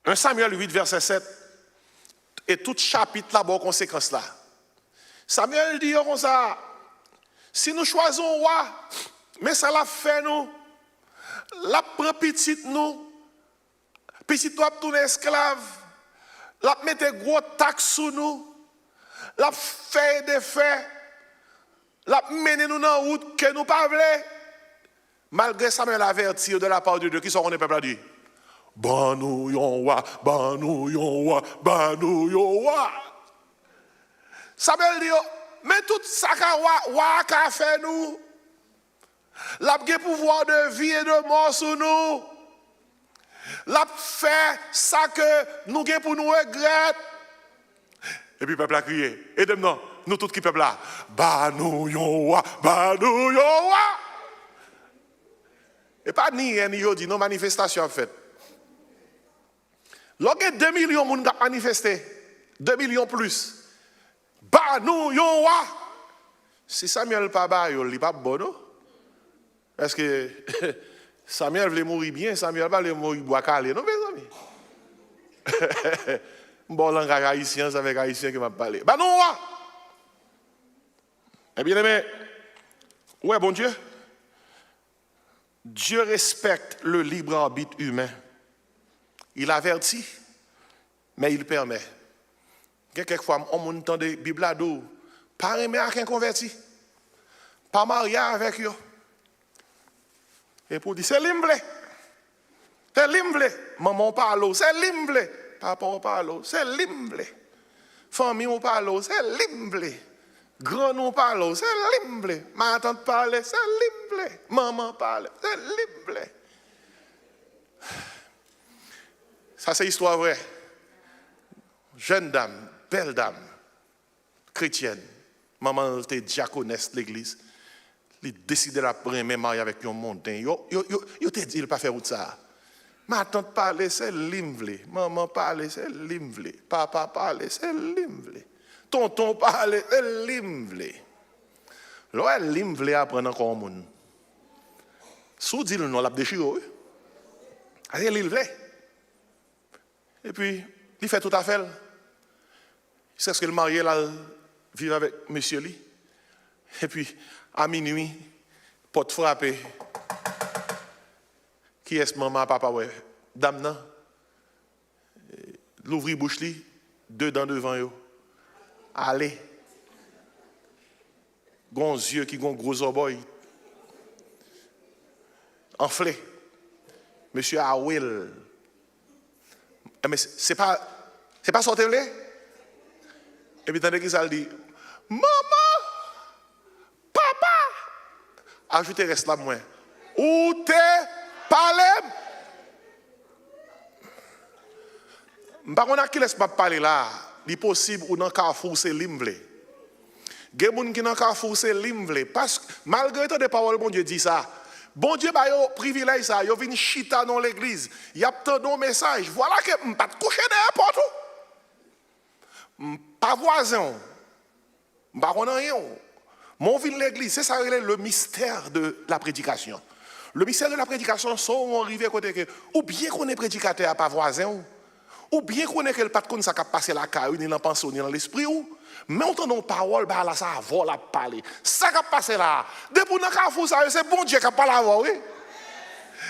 1 Samuel 8, verset 7, et tout chapitre là, bon conséquence là. Samuel dit comme ça, si nous choisissons roi, mais ça l'a fait nous, la prend petite nous, petit toi tourner esclave, la mettre gros taxe sur nous, la fait des faits, la mener nous dans la route que nous pas voulons. Malgré ça, mais l'avertir de la part de Dieu, qui sont les peuples a dit, ban nous yon roi, ban nous yon roi, ban nous yon roi. Samuel dit, mais tout ça qu'a fait nous, l'a pouvoir de vie et de mort sur nous, l'a fait ça que nous pour nous regretter. Et puis le peuple a crié, et maintenant, nous tous qui peuple là, ban nous yon roi, ban nous yon roi. Et pas ni yo dit, non, manifestation en fait. Lorsque 2 millions de gens ont manifesté, 2 millions plus, bah nous, yon wa. Si Samuel pas ba, il n'est pas bon, non? Est-ce que Samuel voulait mourir bien, Samuel pas voulait mourir bois calé, non, mes amis? Bon langage haïtien, c'est avec haïtien qui m'a parlé. Bah non, wa. Eh bien, aimé, ouais, bon Dieu. Dieu respecte le libre arbitre humain. Il avertit, mais il permet. Quelquefois, on entend des Bibles à dos, pas aimer à qu'un converti, pas marié avec eux. Et pour dire, c'est l'imblé. C'est l'imblé. Maman parle, c'est l'imblé. Papa parle, c'est l'imblé. Famille parle, c'est l'imblé. Grand nous parle, c'est l'imblé. Ma tante parle, c'est l'imblé. Maman parle, c'est l'imblé. Ça, c'est histoire vraie. Jeune dame, belle dame, chrétienne. Maman était diaconesse de l'église. Il décidait de prendre même mariage avec un mondain. Il te dit, il ne pas faire ça. Ma tante parlait, c'est l'imblé. Maman parlait, c'est l'imblé. Papa parlait, c'est l'imblé. Tonton parlait, c'est l'imblé. Là, l'imblé apprend encore un monde. Sous dit le nom, l'a déchiré. C'est l'imblé. Et puis, il fait tout à fait. C'est ce que le marié là vit avec monsieur Lee. Et puis, à minuit, porte frappée. Qui est ce maman, papa, ouais? Dame, non? L'ouvrir bouche li, deux dents devant eux. Allez. Gon yeux qui gon gros oboy. Enflé. Monsieur Awil. Mais c'est pas sorti là. Et puis, tandis que ça dit, maman, papa, ajoutez reste là, moi. Où t'es parlé? Par contre, qui laisse pas parler là, il est possible ou dans Carrefour, c'est l'imblé. Il y a des gens qui dans Carrefour, c'est l'imblé. Parce que malgré tout, des paroles, bon Dieu dit ça. Bon Dieu, bah, yo privilège ça, yo vient chita dans l'église. Il y a tant de messages. Voilà que je ne pas coucher n'importe où. Pas voisin. Pas rien. Mon ville l'église, c'est ça le mystère de la prédication. Le mystère de la prédication, c'est où arrive à côté que, ou bien qu'on est prédicateur à pas voisin, ou bien qu'on est que le patron ça qui a passé la caille, ni dans la pensée, ni dans l'esprit, mais on entend nos paroles, bah là, ça va la parler. Ça qui a passé là. Depuis dans Carrefour, c'est bon Dieu qui a parlé avant, oui.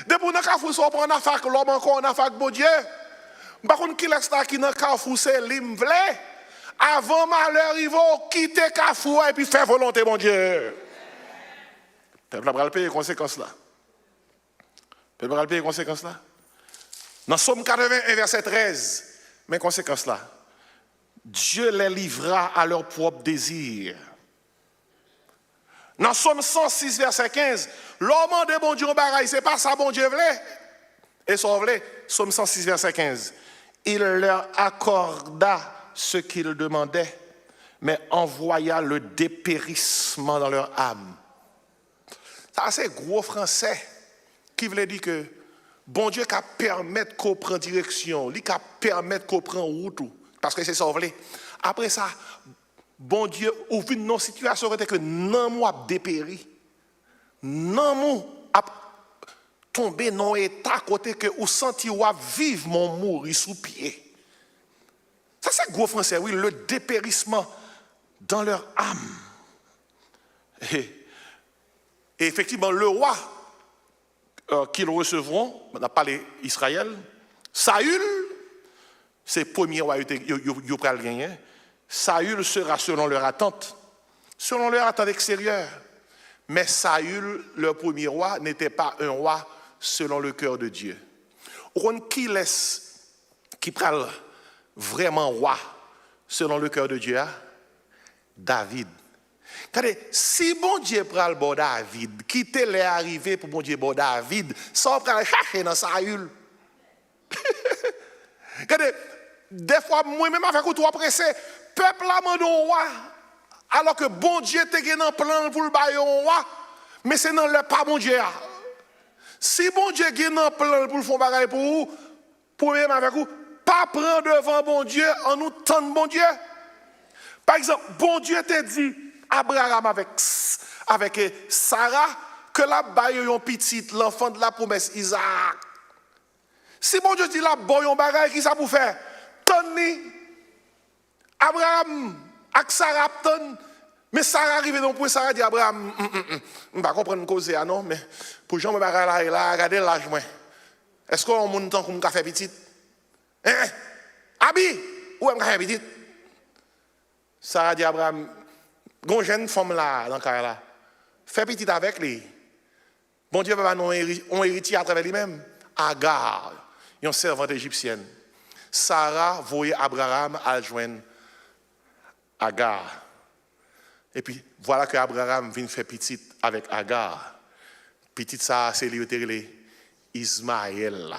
Depuis dans Carrefour, ça prend une fac, l'homme encore une fac, bon Dieu. Par contre, qui laisse là qui dans Carrefour, c'est l'imblé. Avant malheur, il va quitter Carrefour et puis faire volonté, mon Dieu. Le peuple va payer les conséquences là. Le peuple va payer les conséquences là. Dans Somme 81, verset 13, mes conséquences là. Dieu les livrera à leur propre désir. Dans Somme 106, verset 15, l'homme de bon Dieu, c'est pas ça, bon Dieu voulait. Et ça voulait, Somme 106, verset 15. Il leur accorda ce qu'ils demandaient, mais envoya le dépérissement dans leur âme. Ça, c'est gros français qui voulait dire que bon Dieu qui permet qu'on prenne direction, lui qui permet qu'on prenne route, parce que c'est ça voulait. Après ça, bon Dieu ouvre une situation que non moi dépéri, non moi a tombé dans un état côté que ou senti ou vivement mourir sous pied. Ça, c'est gros français, oui, le dépérissement dans leur âme. Et effectivement, le roi qu'ils recevront, on a parlé Israël, Saül, c'est le premier roi qui a gagné. Saül sera selon leur attente extérieure. Mais Saül, leur premier roi, n'était pas un roi selon le cœur de Dieu. Qui parle vraiment roi selon le cœur de Dieu, David. Regardez, si bon Dieu prend le bon David, quittez les arrivées pour bon Dieu bon David, sans prendre chercher dans Saül. Regardez, des fois, moi-même avec ou toi pressé, peuple a demandé au roi, alors que bon Dieu te un plan pour le bailler au roi, mais c'est dans le pas bon Dieu. Si bon Dieu a un plan pour faire bagaille pour vous, problème avec vous, pas prendre devant bon Dieu en nous tendant bon Dieu. Par exemple, bon Dieu t'a dit Abraham avec Sarah que la baille yon petit, l'enfant de la promesse Isaac. Si bon Dieu dit la boy yon bagaille, qui ça pour faire? Tony Abraham avec Sarah ton. Mais Sarah arrive dans le point, Sarah dit Abraham, je ne vais pas comprendre cause non, mais pour Jean me bagaille là, regardez l'âge moi. Est-ce qu'on monte temps comme café petit? Hein? Abi, où est-ce café petit? Sarah dit Abraham, gon jeune femme là dans le cas là. Fais petit avec lui. Bon Dieu va nous héritier à travers lui-même. Agar, une servante égyptienne. Sarah voyait Abraham à joindre Agar. Et puis, voilà que Abraham vient faire petit avec Agar. Petit ça, c'est lui Ismaël.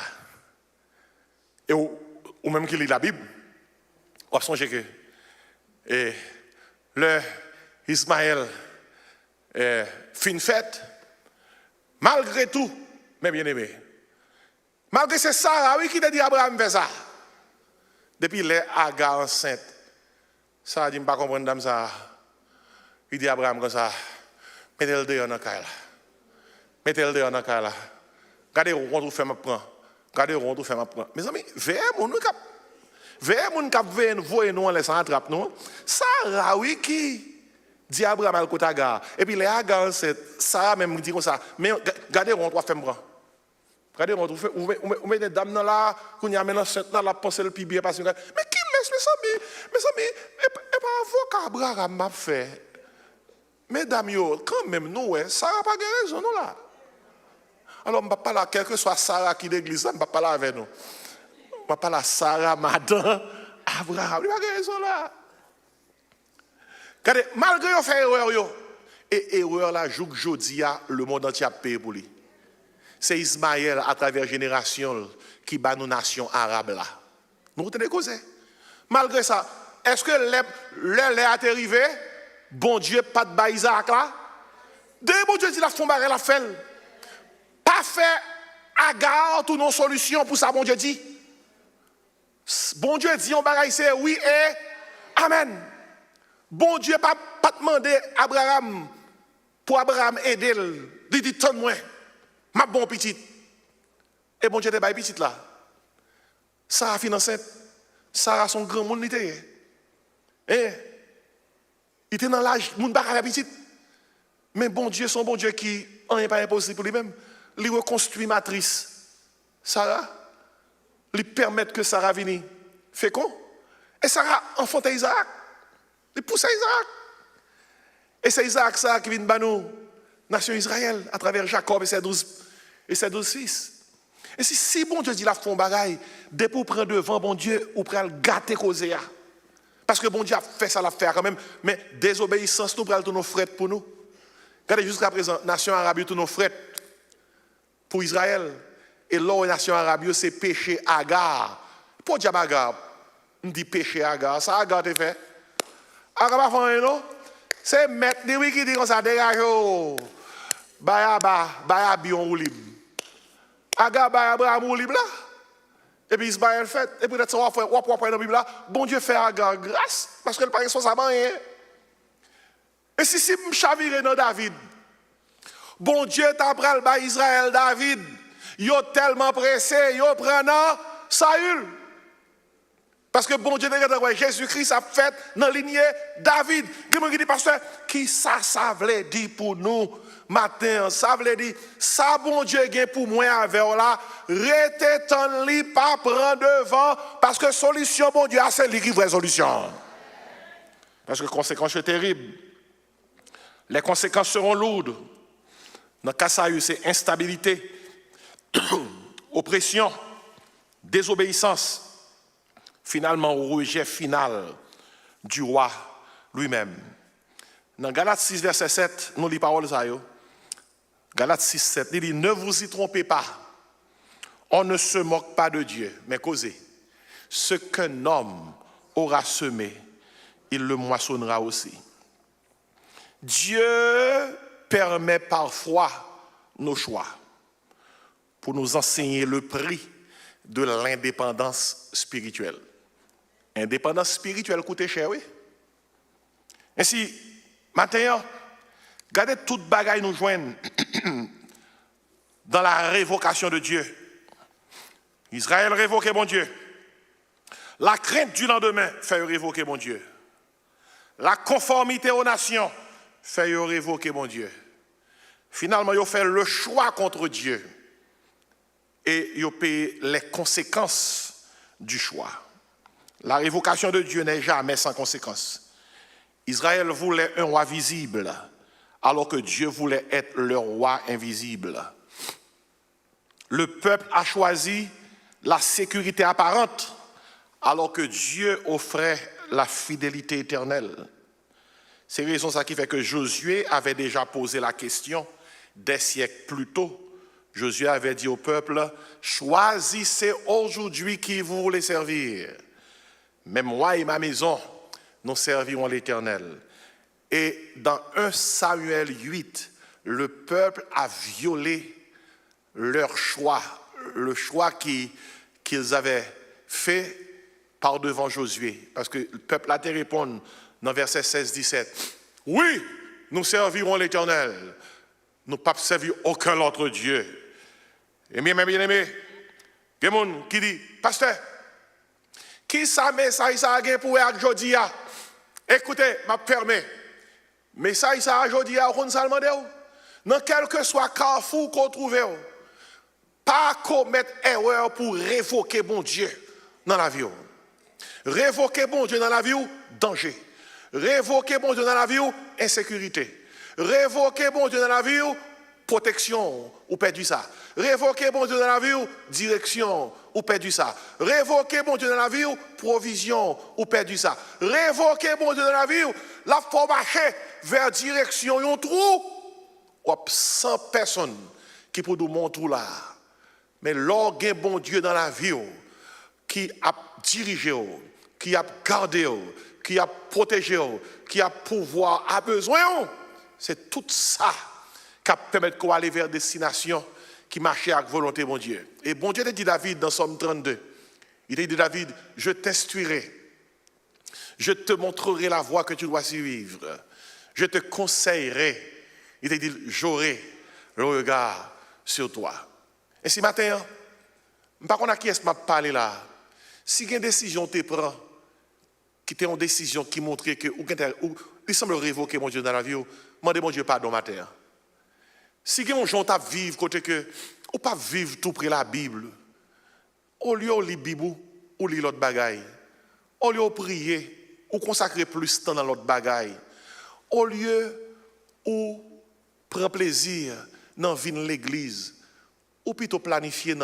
Et ou même qui lit la Bible, on songe que le Ismaël fin fête, malgré tout, mes bien-aimés, malgré c'est Sarah, oui, qui t'a dit Abraham fait ça. Depuis les Agar enceinte, ça a dit, je ne pas comprendre dame ça. Il dit à Abraham comme ça, mettez-le dehors dans le cas là. Mettez-le dehors dans le cas là. Regardez où on fait ma prend. Regardez où on fait ma prend. Mes amis, veillez mon cap voyez nous en laissant attraper nous. Sarah oui qui dit à Abraham al côté Agar. Et puis les Agar Sarah même dit comme ça, mais regardez où on doit faire me prend. Regardez où on fait ou met des dames là, qu'on y a maintenant là la penser le plus bien parce que mais qui laisse mes amis et pas avocat Abraham m'a fait. Mesdames, quand même, nous, Sarah n'a pas de raison, nous, là. Alors, je ne vais pas là, quel que soit Sarah qui est l'église, je ne vais pas là avec nous. Je ne vais pas là, Sarah, madame, Abraham, il n'a pas de raison, là. Regardez, malgré qu'on fait erreur, et erreur, là, jour le monde entier a payé pour lui. C'est Ismaël, à travers génération, qui bat nos nations arabes, là. Nous retenez cause. Malgré ça, est-ce que l'heure est arrivée? Bon Dieu, pas de bas Isaac là. Dès bon Dieu dit la fond barre la fait. Pas fait Agar ou non solution pour ça, bon Dieu dit. Bon Dieu dit on bagaille c'est oui et amen. Bon Dieu pas demandé Abraham pour Abraham aider. Il dit tant moi. Ma bon petit. Et bon Dieu te bail petit là. Sarah financé. Sarah son grand monde était. Il était dans l'âge, moun pas faire petit. Mais bon Dieu, son bon Dieu qui n'est pas impossible pour lui-même, lui reconstruit matrice. Sarah, lui permettre que Sarah vienne fécond. Et Sarah enfante Isaac. Il pousse Isaac. Et c'est Isaac ça qui vient de nous, nation Israël, à travers Jacob et ses 12 fils. Et si bon Dieu dit la fond bagaille, dès pour prendre devant bon Dieu, ou prendre le gâter causé. Parce que bon Dieu a fait ça l'affaire quand même, mais désobéissance, nous prenons tous nos frettes pour nous. Regardez jusqu'à présent, nation arabe, tous nos frettes pour Israël. Et là, nation arabe, c'est péché Agar. Pour diable Agar, on dit péché Agar. Ça Agar te fait. Agar pas fait non? C'est mettre des oui qui dit comme ça, dégage. Baya bion ou libre. Agar baya Abraham ou libre là. Et puis Ismaël fait, et puis peut-être on va faire dans la Bible là, bon Dieu fait Agar grâce, parce qu'elle n'est pas responsable rien. Et si je chavire dans David, bon Dieu t'a pris le Israël David, il est tellement pressé, il prend Saül. Parce que bon Dieu dit Jésus-Christ a fait dans la lignée David. Il dit, pasteur, qui ça veut dire pour nous matin? Ça veut dire, ça bon Dieu gagne pour moi avec là, rete ton lit, pas prendre devant, parce que solution, bon Dieu, c'est lui qui vraie solution. Parce que les conséquences sont terribles. Les conséquences seront lourdes. Dans le cas ça, c'est instabilité, oppression, désobéissance. Finalement, au rejet final du roi lui-même. Dans Galates 6, verset 7, nous lisons parole ça. Galates 6, 7, il dit, ne vous y trompez pas. On ne se moque pas de Dieu, mais causez. Ce qu'un homme aura semé, il le moissonnera aussi. Dieu permet parfois nos choix. pour nous enseigner le prix de l'indépendance spirituelle. Indépendance spirituelle coûte cher, oui. Ainsi, maintenant, regardez toute bagaille nous joignent dans la révocation de Dieu. Israël révoquait mon Dieu. La crainte du lendemain fait révoquer mon Dieu. La conformité aux nations fait révoquer mon Dieu. Finalement, ils ont fait le choix contre Dieu. Et ils ont payé les conséquences du choix. La révocation de Dieu n'est jamais sans conséquences. Israël voulait un roi visible, alors que Dieu voulait être le roi invisible. Le peuple a choisi la sécurité apparente, alors que Dieu offrait la fidélité éternelle. C'est raison ça qui fait que Josué avait déjà posé la question des siècles plus tôt. Josué avait dit au peuple, choisissez aujourd'hui qui vous voulez servir. Mais moi et ma maison, nous servirons l'Éternel. Et dans 1 Samuel 8, le peuple a violé leur choix, le choix qu'ils avaient fait par devant Josué. Parce que le peuple a été répondre dans verset 16-17. Oui, nous servirons l'Éternel. Nous ne pas servir aucun autre Dieu. Et bien aimé, il y a des gens qui disent, pasteur, qui ça message ça a pour aujourd'hui? Écoutez, m'a permis. Message ça aujourd'hui, on s'en demande. Dans quel que soit carrefour qu'on trouve, pas commettre erreur pour révoquer bon Dieu dans la vie. Révoquer bon Dieu dans la vie, danger. Révoquer bon Dieu dans la vie, insécurité. Révoquer bon Dieu dans la vie, protection, ou perdu ça. Révoquer bon Dieu dans la vie, direction, ou perdu ça. Révoquer bon Dieu dans la vie, provision, ou perdu ça. Révoquer bon Dieu dans la vie, la faut marcher vers direction, yon trou, ou 100 personnes qui pour nous montrer là. Mais l'orgue bon Dieu dans la vie, qui a dirigé, qui a gardé, qui a protégé, qui a pouvoir, a besoin, c'est tout ça qui permet qu'on aller vers destination qui marchait avec volonté mon Dieu. Et bon Dieu a dit David dans Somme 32, il a dit David, je t'instruirai, je te montrerai la voie que tu dois suivre, je te conseillerai, il a dit j'aurai le regard sur toi. Et ce matin, je ne sais pas qui est-ce que je parle là. Si il y a une décision que tu prends, qui est une décision qui montre que il semble révoquer mon Dieu dans la vie, demandez mon Dieu pardon matin. Si il y a un gens qui vivent côté que ou pas vivre tout près la Bible, au lieu de lire la Bible ou lire l'autre bagaille, au lieu de prier ou consacrer plus de temps dans l'autre bagaille, au lieu de prendre plaisir dans la vie de l'église, ou plutôt planifier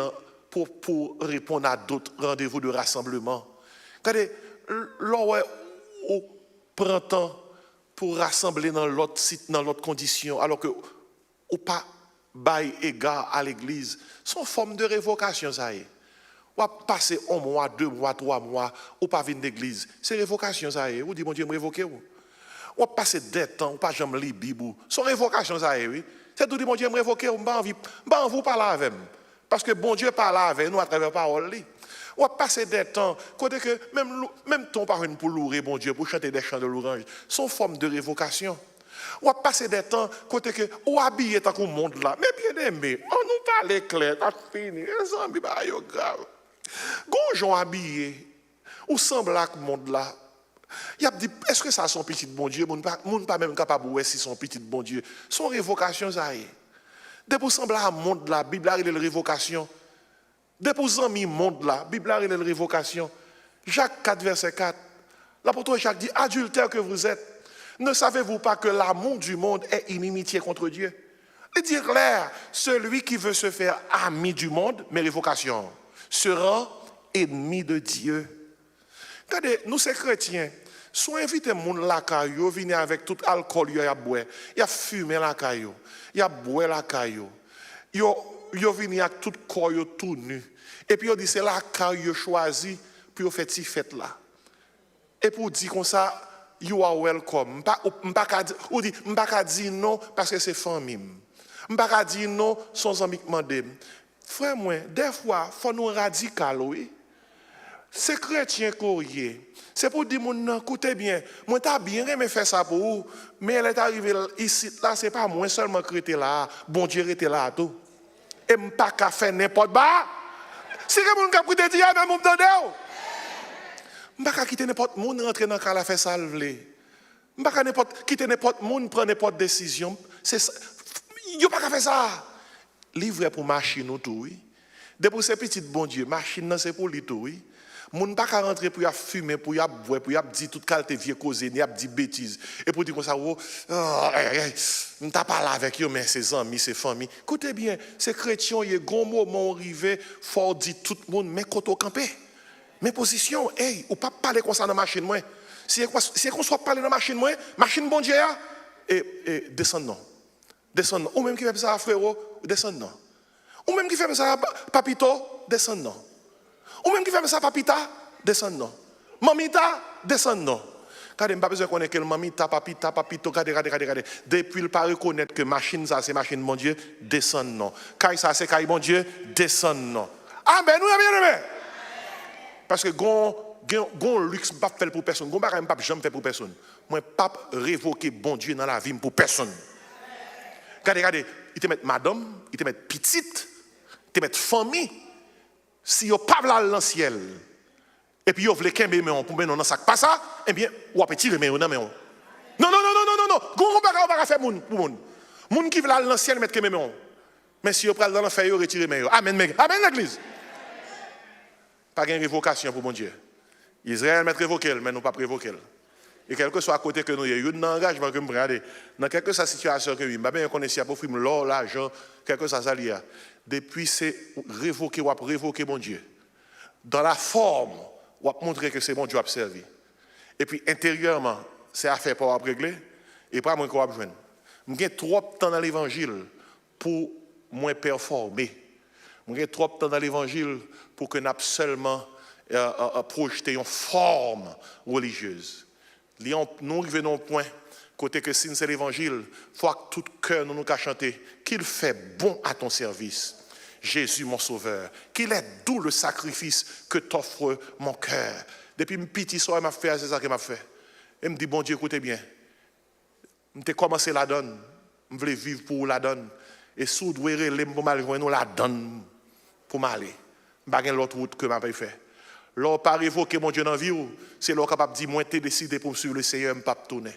pour répondre à d'autres rendez-vous de rassemblement. Regardez, là où prend temps pour rassembler dans l'autre site, dans l'autre condition, alors que ou pas bail égard à l'église, sont forme de révocation ça y est. Ou à passer 1 mois, 2 mois, 3 mois, ou pas venir d'église, c'est révocation ça y est. Ou dit mon Dieu me révoquer ou à passer des temps, ou pas jamais lire Bible, sont révocation ça y est, oui. C'est tout dit mon Dieu me révoquer ou pas envie parler avec moi. Parce que bon Dieu parle avec nous à travers la parole. On va passer des temps, côté que même ton parent pour louer bon Dieu, pour chanter des chants de louange, sont forme de révocation. On va passer des temps, côté que on habille tant qu'on monde là. Mais bien aimé, on nous parle clair, t'as fini, les amis, bah, yo grave. Gonjon habillé, ou semble à ce monde là. Il a dit, est-ce que ça son petit bon Dieu? Moun pas même capable de voir si son petit bon Dieu. Son révocation, ça y est. Dès pour sembler à monde là, Bible a une révocation. Dès pour amis monde là, Bible a une révocation. Jacques 4, verset 4. L'apôtre Jacques dit, adultère que vous êtes, ne savez-vous pas que l'amour du monde est inimitié contre Dieu? Il dit clair, celui qui veut se faire ami du monde, mais révocation, sera ennemi de Dieu. Regardez, nous ces chrétiens, soit invité monde la caillou, venir avec tout alcool il y a boire, il y a fumé la caillou, il y a boire la caillou. Yo venir avec tout corps tout nu. Et puis yo dit c'est la caillou choisi pour faire cette fête là. Et pour dire comme ça, you are welcome. Ou dit m'pa ka dire non parce que c'est famille. M'pa ka dire non sans amis demander. frère, moi, des fois, il faut nous radical, oui. C'est chrétien courrier. C'est pour dire, écoutez bien, moi, t'as bien aimé faire ça pour vous, mais elle est arrivée ici, là, c'est pas moi seulement qui était là, bon Dieu était là, tout. Et je ne peux pas faire n'importe quoi. Si quelqu'un qui a pris des dieux, même vous me donnez. Je ne peux pas quitter n'importe monde, rentrer dans le cas, la faire ça, le voulez. Je ne peux pas quitter n'importe monde, prendre n'importe décision. Il n'y a pas qu'à faire ça. Livre pour machine ou tout, oui. Depuis ces petits bon Dieu, machine, c'est pour lui tout, oui. Moun pas qu'à rentrer pour y fumer, pour y boire, pour y dire toute qualité vieux causer, ni dire bêtises. Et pour dire comme ça, on t'a parlé avec eux, mais ses amis, ses familles. Écoutez bien, ces chrétiens, il y a un grand moment arrivé, faut dire tout le monde, mais quand on campé. Mais position, hey, ou pas parler comme ça dans la machine, moi. Si qu'on soit parler dans la machine, moi, machine bon Dieu, et descend non. Descend non. Ou même qui fait ça, frérot, descend non. Ou même qui fait ça, papito, descend non. Ou même qui fait ça, papita, descend non. Mamita, descend non. Quand on n'a pas besoin de connaître quel mamita, papita, papito, regardez. Depuis le pas reconnaître que machine ça, c'est machine bon Dieu, descend non. Caille ça, c'est caille bon Dieu, descend non. Amen, nous bien aimé. Parce que gon luxe pas fait pour personne, gon bagage pas jamais fait pour personne. Moi pas révoquer bon Dieu dans la vie pour personne. Regardez, il te met madame, il te met petite, il te met famille. Si vous pas dans le ciel et puis vous voulez qu'un bébé pour mettre dans sac pas ça, eh bien vous pouvez tirer mais non. Non. Gon bagage pas faire moun pour moun. Moun qui veut aller dans le ciel mettre que mais mais si vous prenez dans l'enfer vous retirer mais amen l'église. Pas de révocation pour mon Dieu. Israël m'a révoqué, mais nous pas révoqué. Et quel que soit à côté que nous, il y a eu un engagement que nous regardons. Dans quelque situation que nous avons, nous connaissons pour faire l'or, l'argent, quelque chose à lier. Depuis, c'est révoquer ou révoquer mon Dieu. Dans la forme, ou montrer que c'est mon Dieu à servir. Et puis intérieurement, c'est à faire pour régler. Et pas moi qu'on va besoin. J'ai trop de temps dans l'évangile pour moi performer. J'ai trop de temps dans l'évangile pour que nous seulement projeter une forme religieuse. Nous arrivons au point, côté que si c'est l'évangile, il faut que tout cœur nous chanter qu'il fait bon à ton service. Jésus, mon sauveur, qu'il est doux le sacrifice que t'offre mon cœur. Depuis mon petit soir, m'a fait, c'est ça qu'il m'a fait. Et me dit, bon Dieu, écoutez bien. Je commencé la donne. Je voulais vivre pour la donne. Et si vous devez aller pour m'aller, nous la donne pour m'aller. Je n'ai pas l'autre route que je n'ai pas fait. Lorsque pas révoquer mon Dieu dans la vie, c'est là capable de dire, moi, tu décidé pour suivre le Seigneur, je ne pas tourner.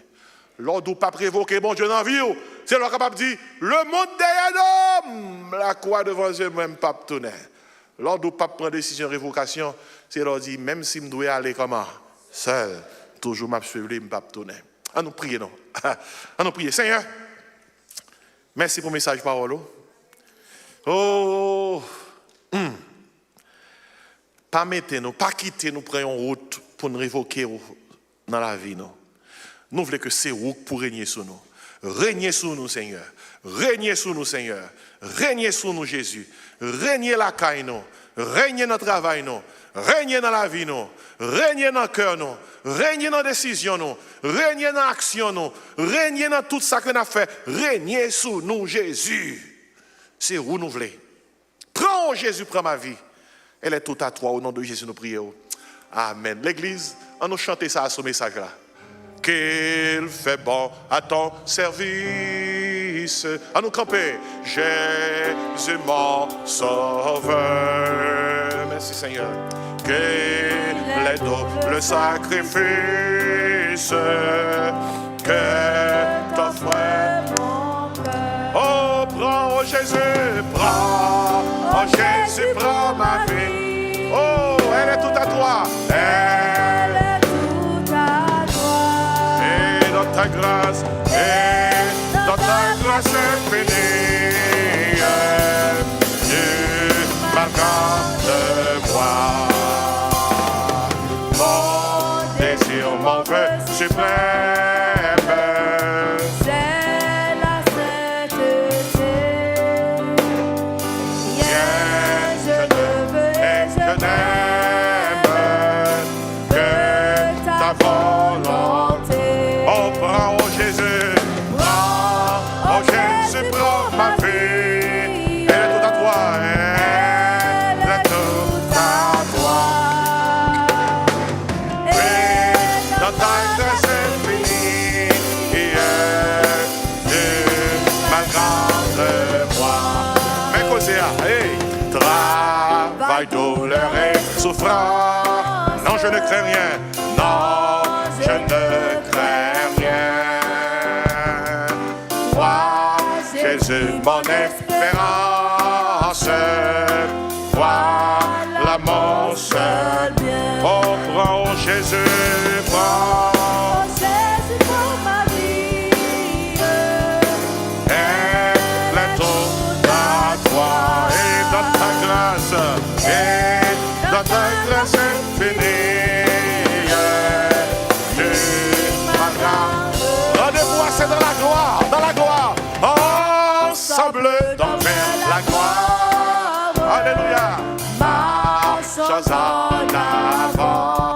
Lorsque pas révoquer mon Dieu dans la vie, c'est là capable de dire, le monde derrière l'homme, la croix devant Dieu, je ne pas tourner. Lorsque pas prendre décision de révocation, c'est là dire, même si je dois aller comment, seul, toujours je suivre, je ne pas tourner. À nous prier, non? À nous prier. Seigneur, merci pour le message parole. Oh, pas mettre nous, pas quitter nous prendre une route pour nous révoquer dans la vie. Nous voulons que c'est route pour régner sur nous. Régner sur nous, Seigneur. Régner sur nous, Seigneur. Régner sur nous, Jésus. Régner la caille, nous. Régner dans le travail, nous. Régner dans la vie, nous. Régner dans le cœur, nous. Régner dans la décision, nous. Régner dans l'action, nous. Régner dans tout ça que nous avons fait. Régner sur nous, Jésus. C'est où nous voulons. Prends, Jésus, prends ma vie. Elle est toute à toi. Au nom de Jésus, nous prions. Amen. L'Église, on nous chanter ça à ce message-là. Qu'il fait bon à ton service. À nous camper. Jésus, mon sauveur. Merci, Seigneur. Qu'il est doux le sacrifice que t'offre mon cœur. Oh, prends, oh Jésus, prends. Oh Jésus, prends ma vie. Oh, elle est toute à toi. Elle est toute à toi. Et dans ta grâce, infinie, tu m'accordes de moi. Mon désir, mon vœu suprême, c'est la sainteté. Je ne veux et je n'aime que ta volonté. Oh, prends, oh Jésus, prends, oh Jésus, prends ma vie. Elle est toute à toi. maille, douleur et souffrance. Non, je ne crains rien. Non, je ne crains rien. Toi, Jésus, mon espérance. Voilà mon seul bien. Oh, prends, oh Jésus, prends. Oh Jésus, pour ma vie. Elle est toute à toi. Et dans ta grâce, et dans ta grâce infinie, tu m'aggraves. Rendez-vous assez dans la gloire, ensemble dans la gloire. Alléluia. Marchons en avant,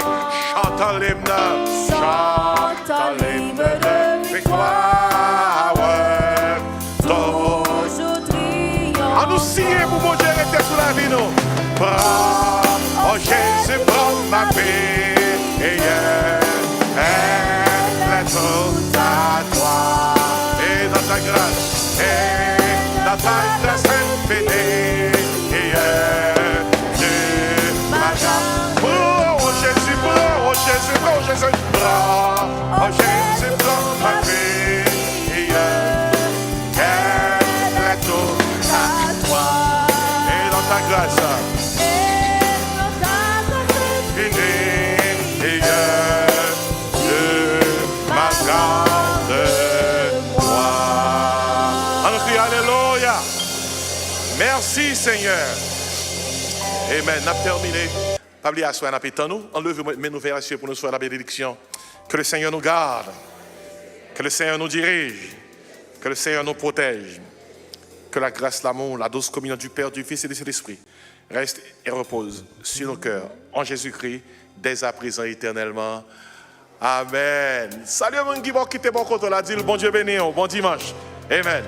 chantons l'hymne de victoire. Toujours triomphe. À nous signer pour mon Dieu rester sous la vie, nous. Prends, oh Jésus, prends ma vie. Et elle est toute à toi. Et dans ta grâce, et dans ta grâce infinie. Jésus, oh Jésus, oh Jésus, prends ma vie. Elle est toute à toi. Et dans ta grâce, finie, et Dieu m'accorde moi. On crie Alléluia. Merci Seigneur. Amen. On a terminé. Pas oublier à soi, on a pété nous. Enlevez mes nouvelles cieux pour nous soir la bénédiction. Que le Seigneur nous garde. Que le Seigneur nous dirige. Que le Seigneur nous protège. Que la grâce, l'amour, la douce communion du Père, du Fils et du Saint-Esprit reste et repose sur nos cœurs. En Jésus-Christ, dès à présent, éternellement. Amen. Salut, mon qui bon côté, là. Dis le bon Dieu béni, bon dimanche. Amen.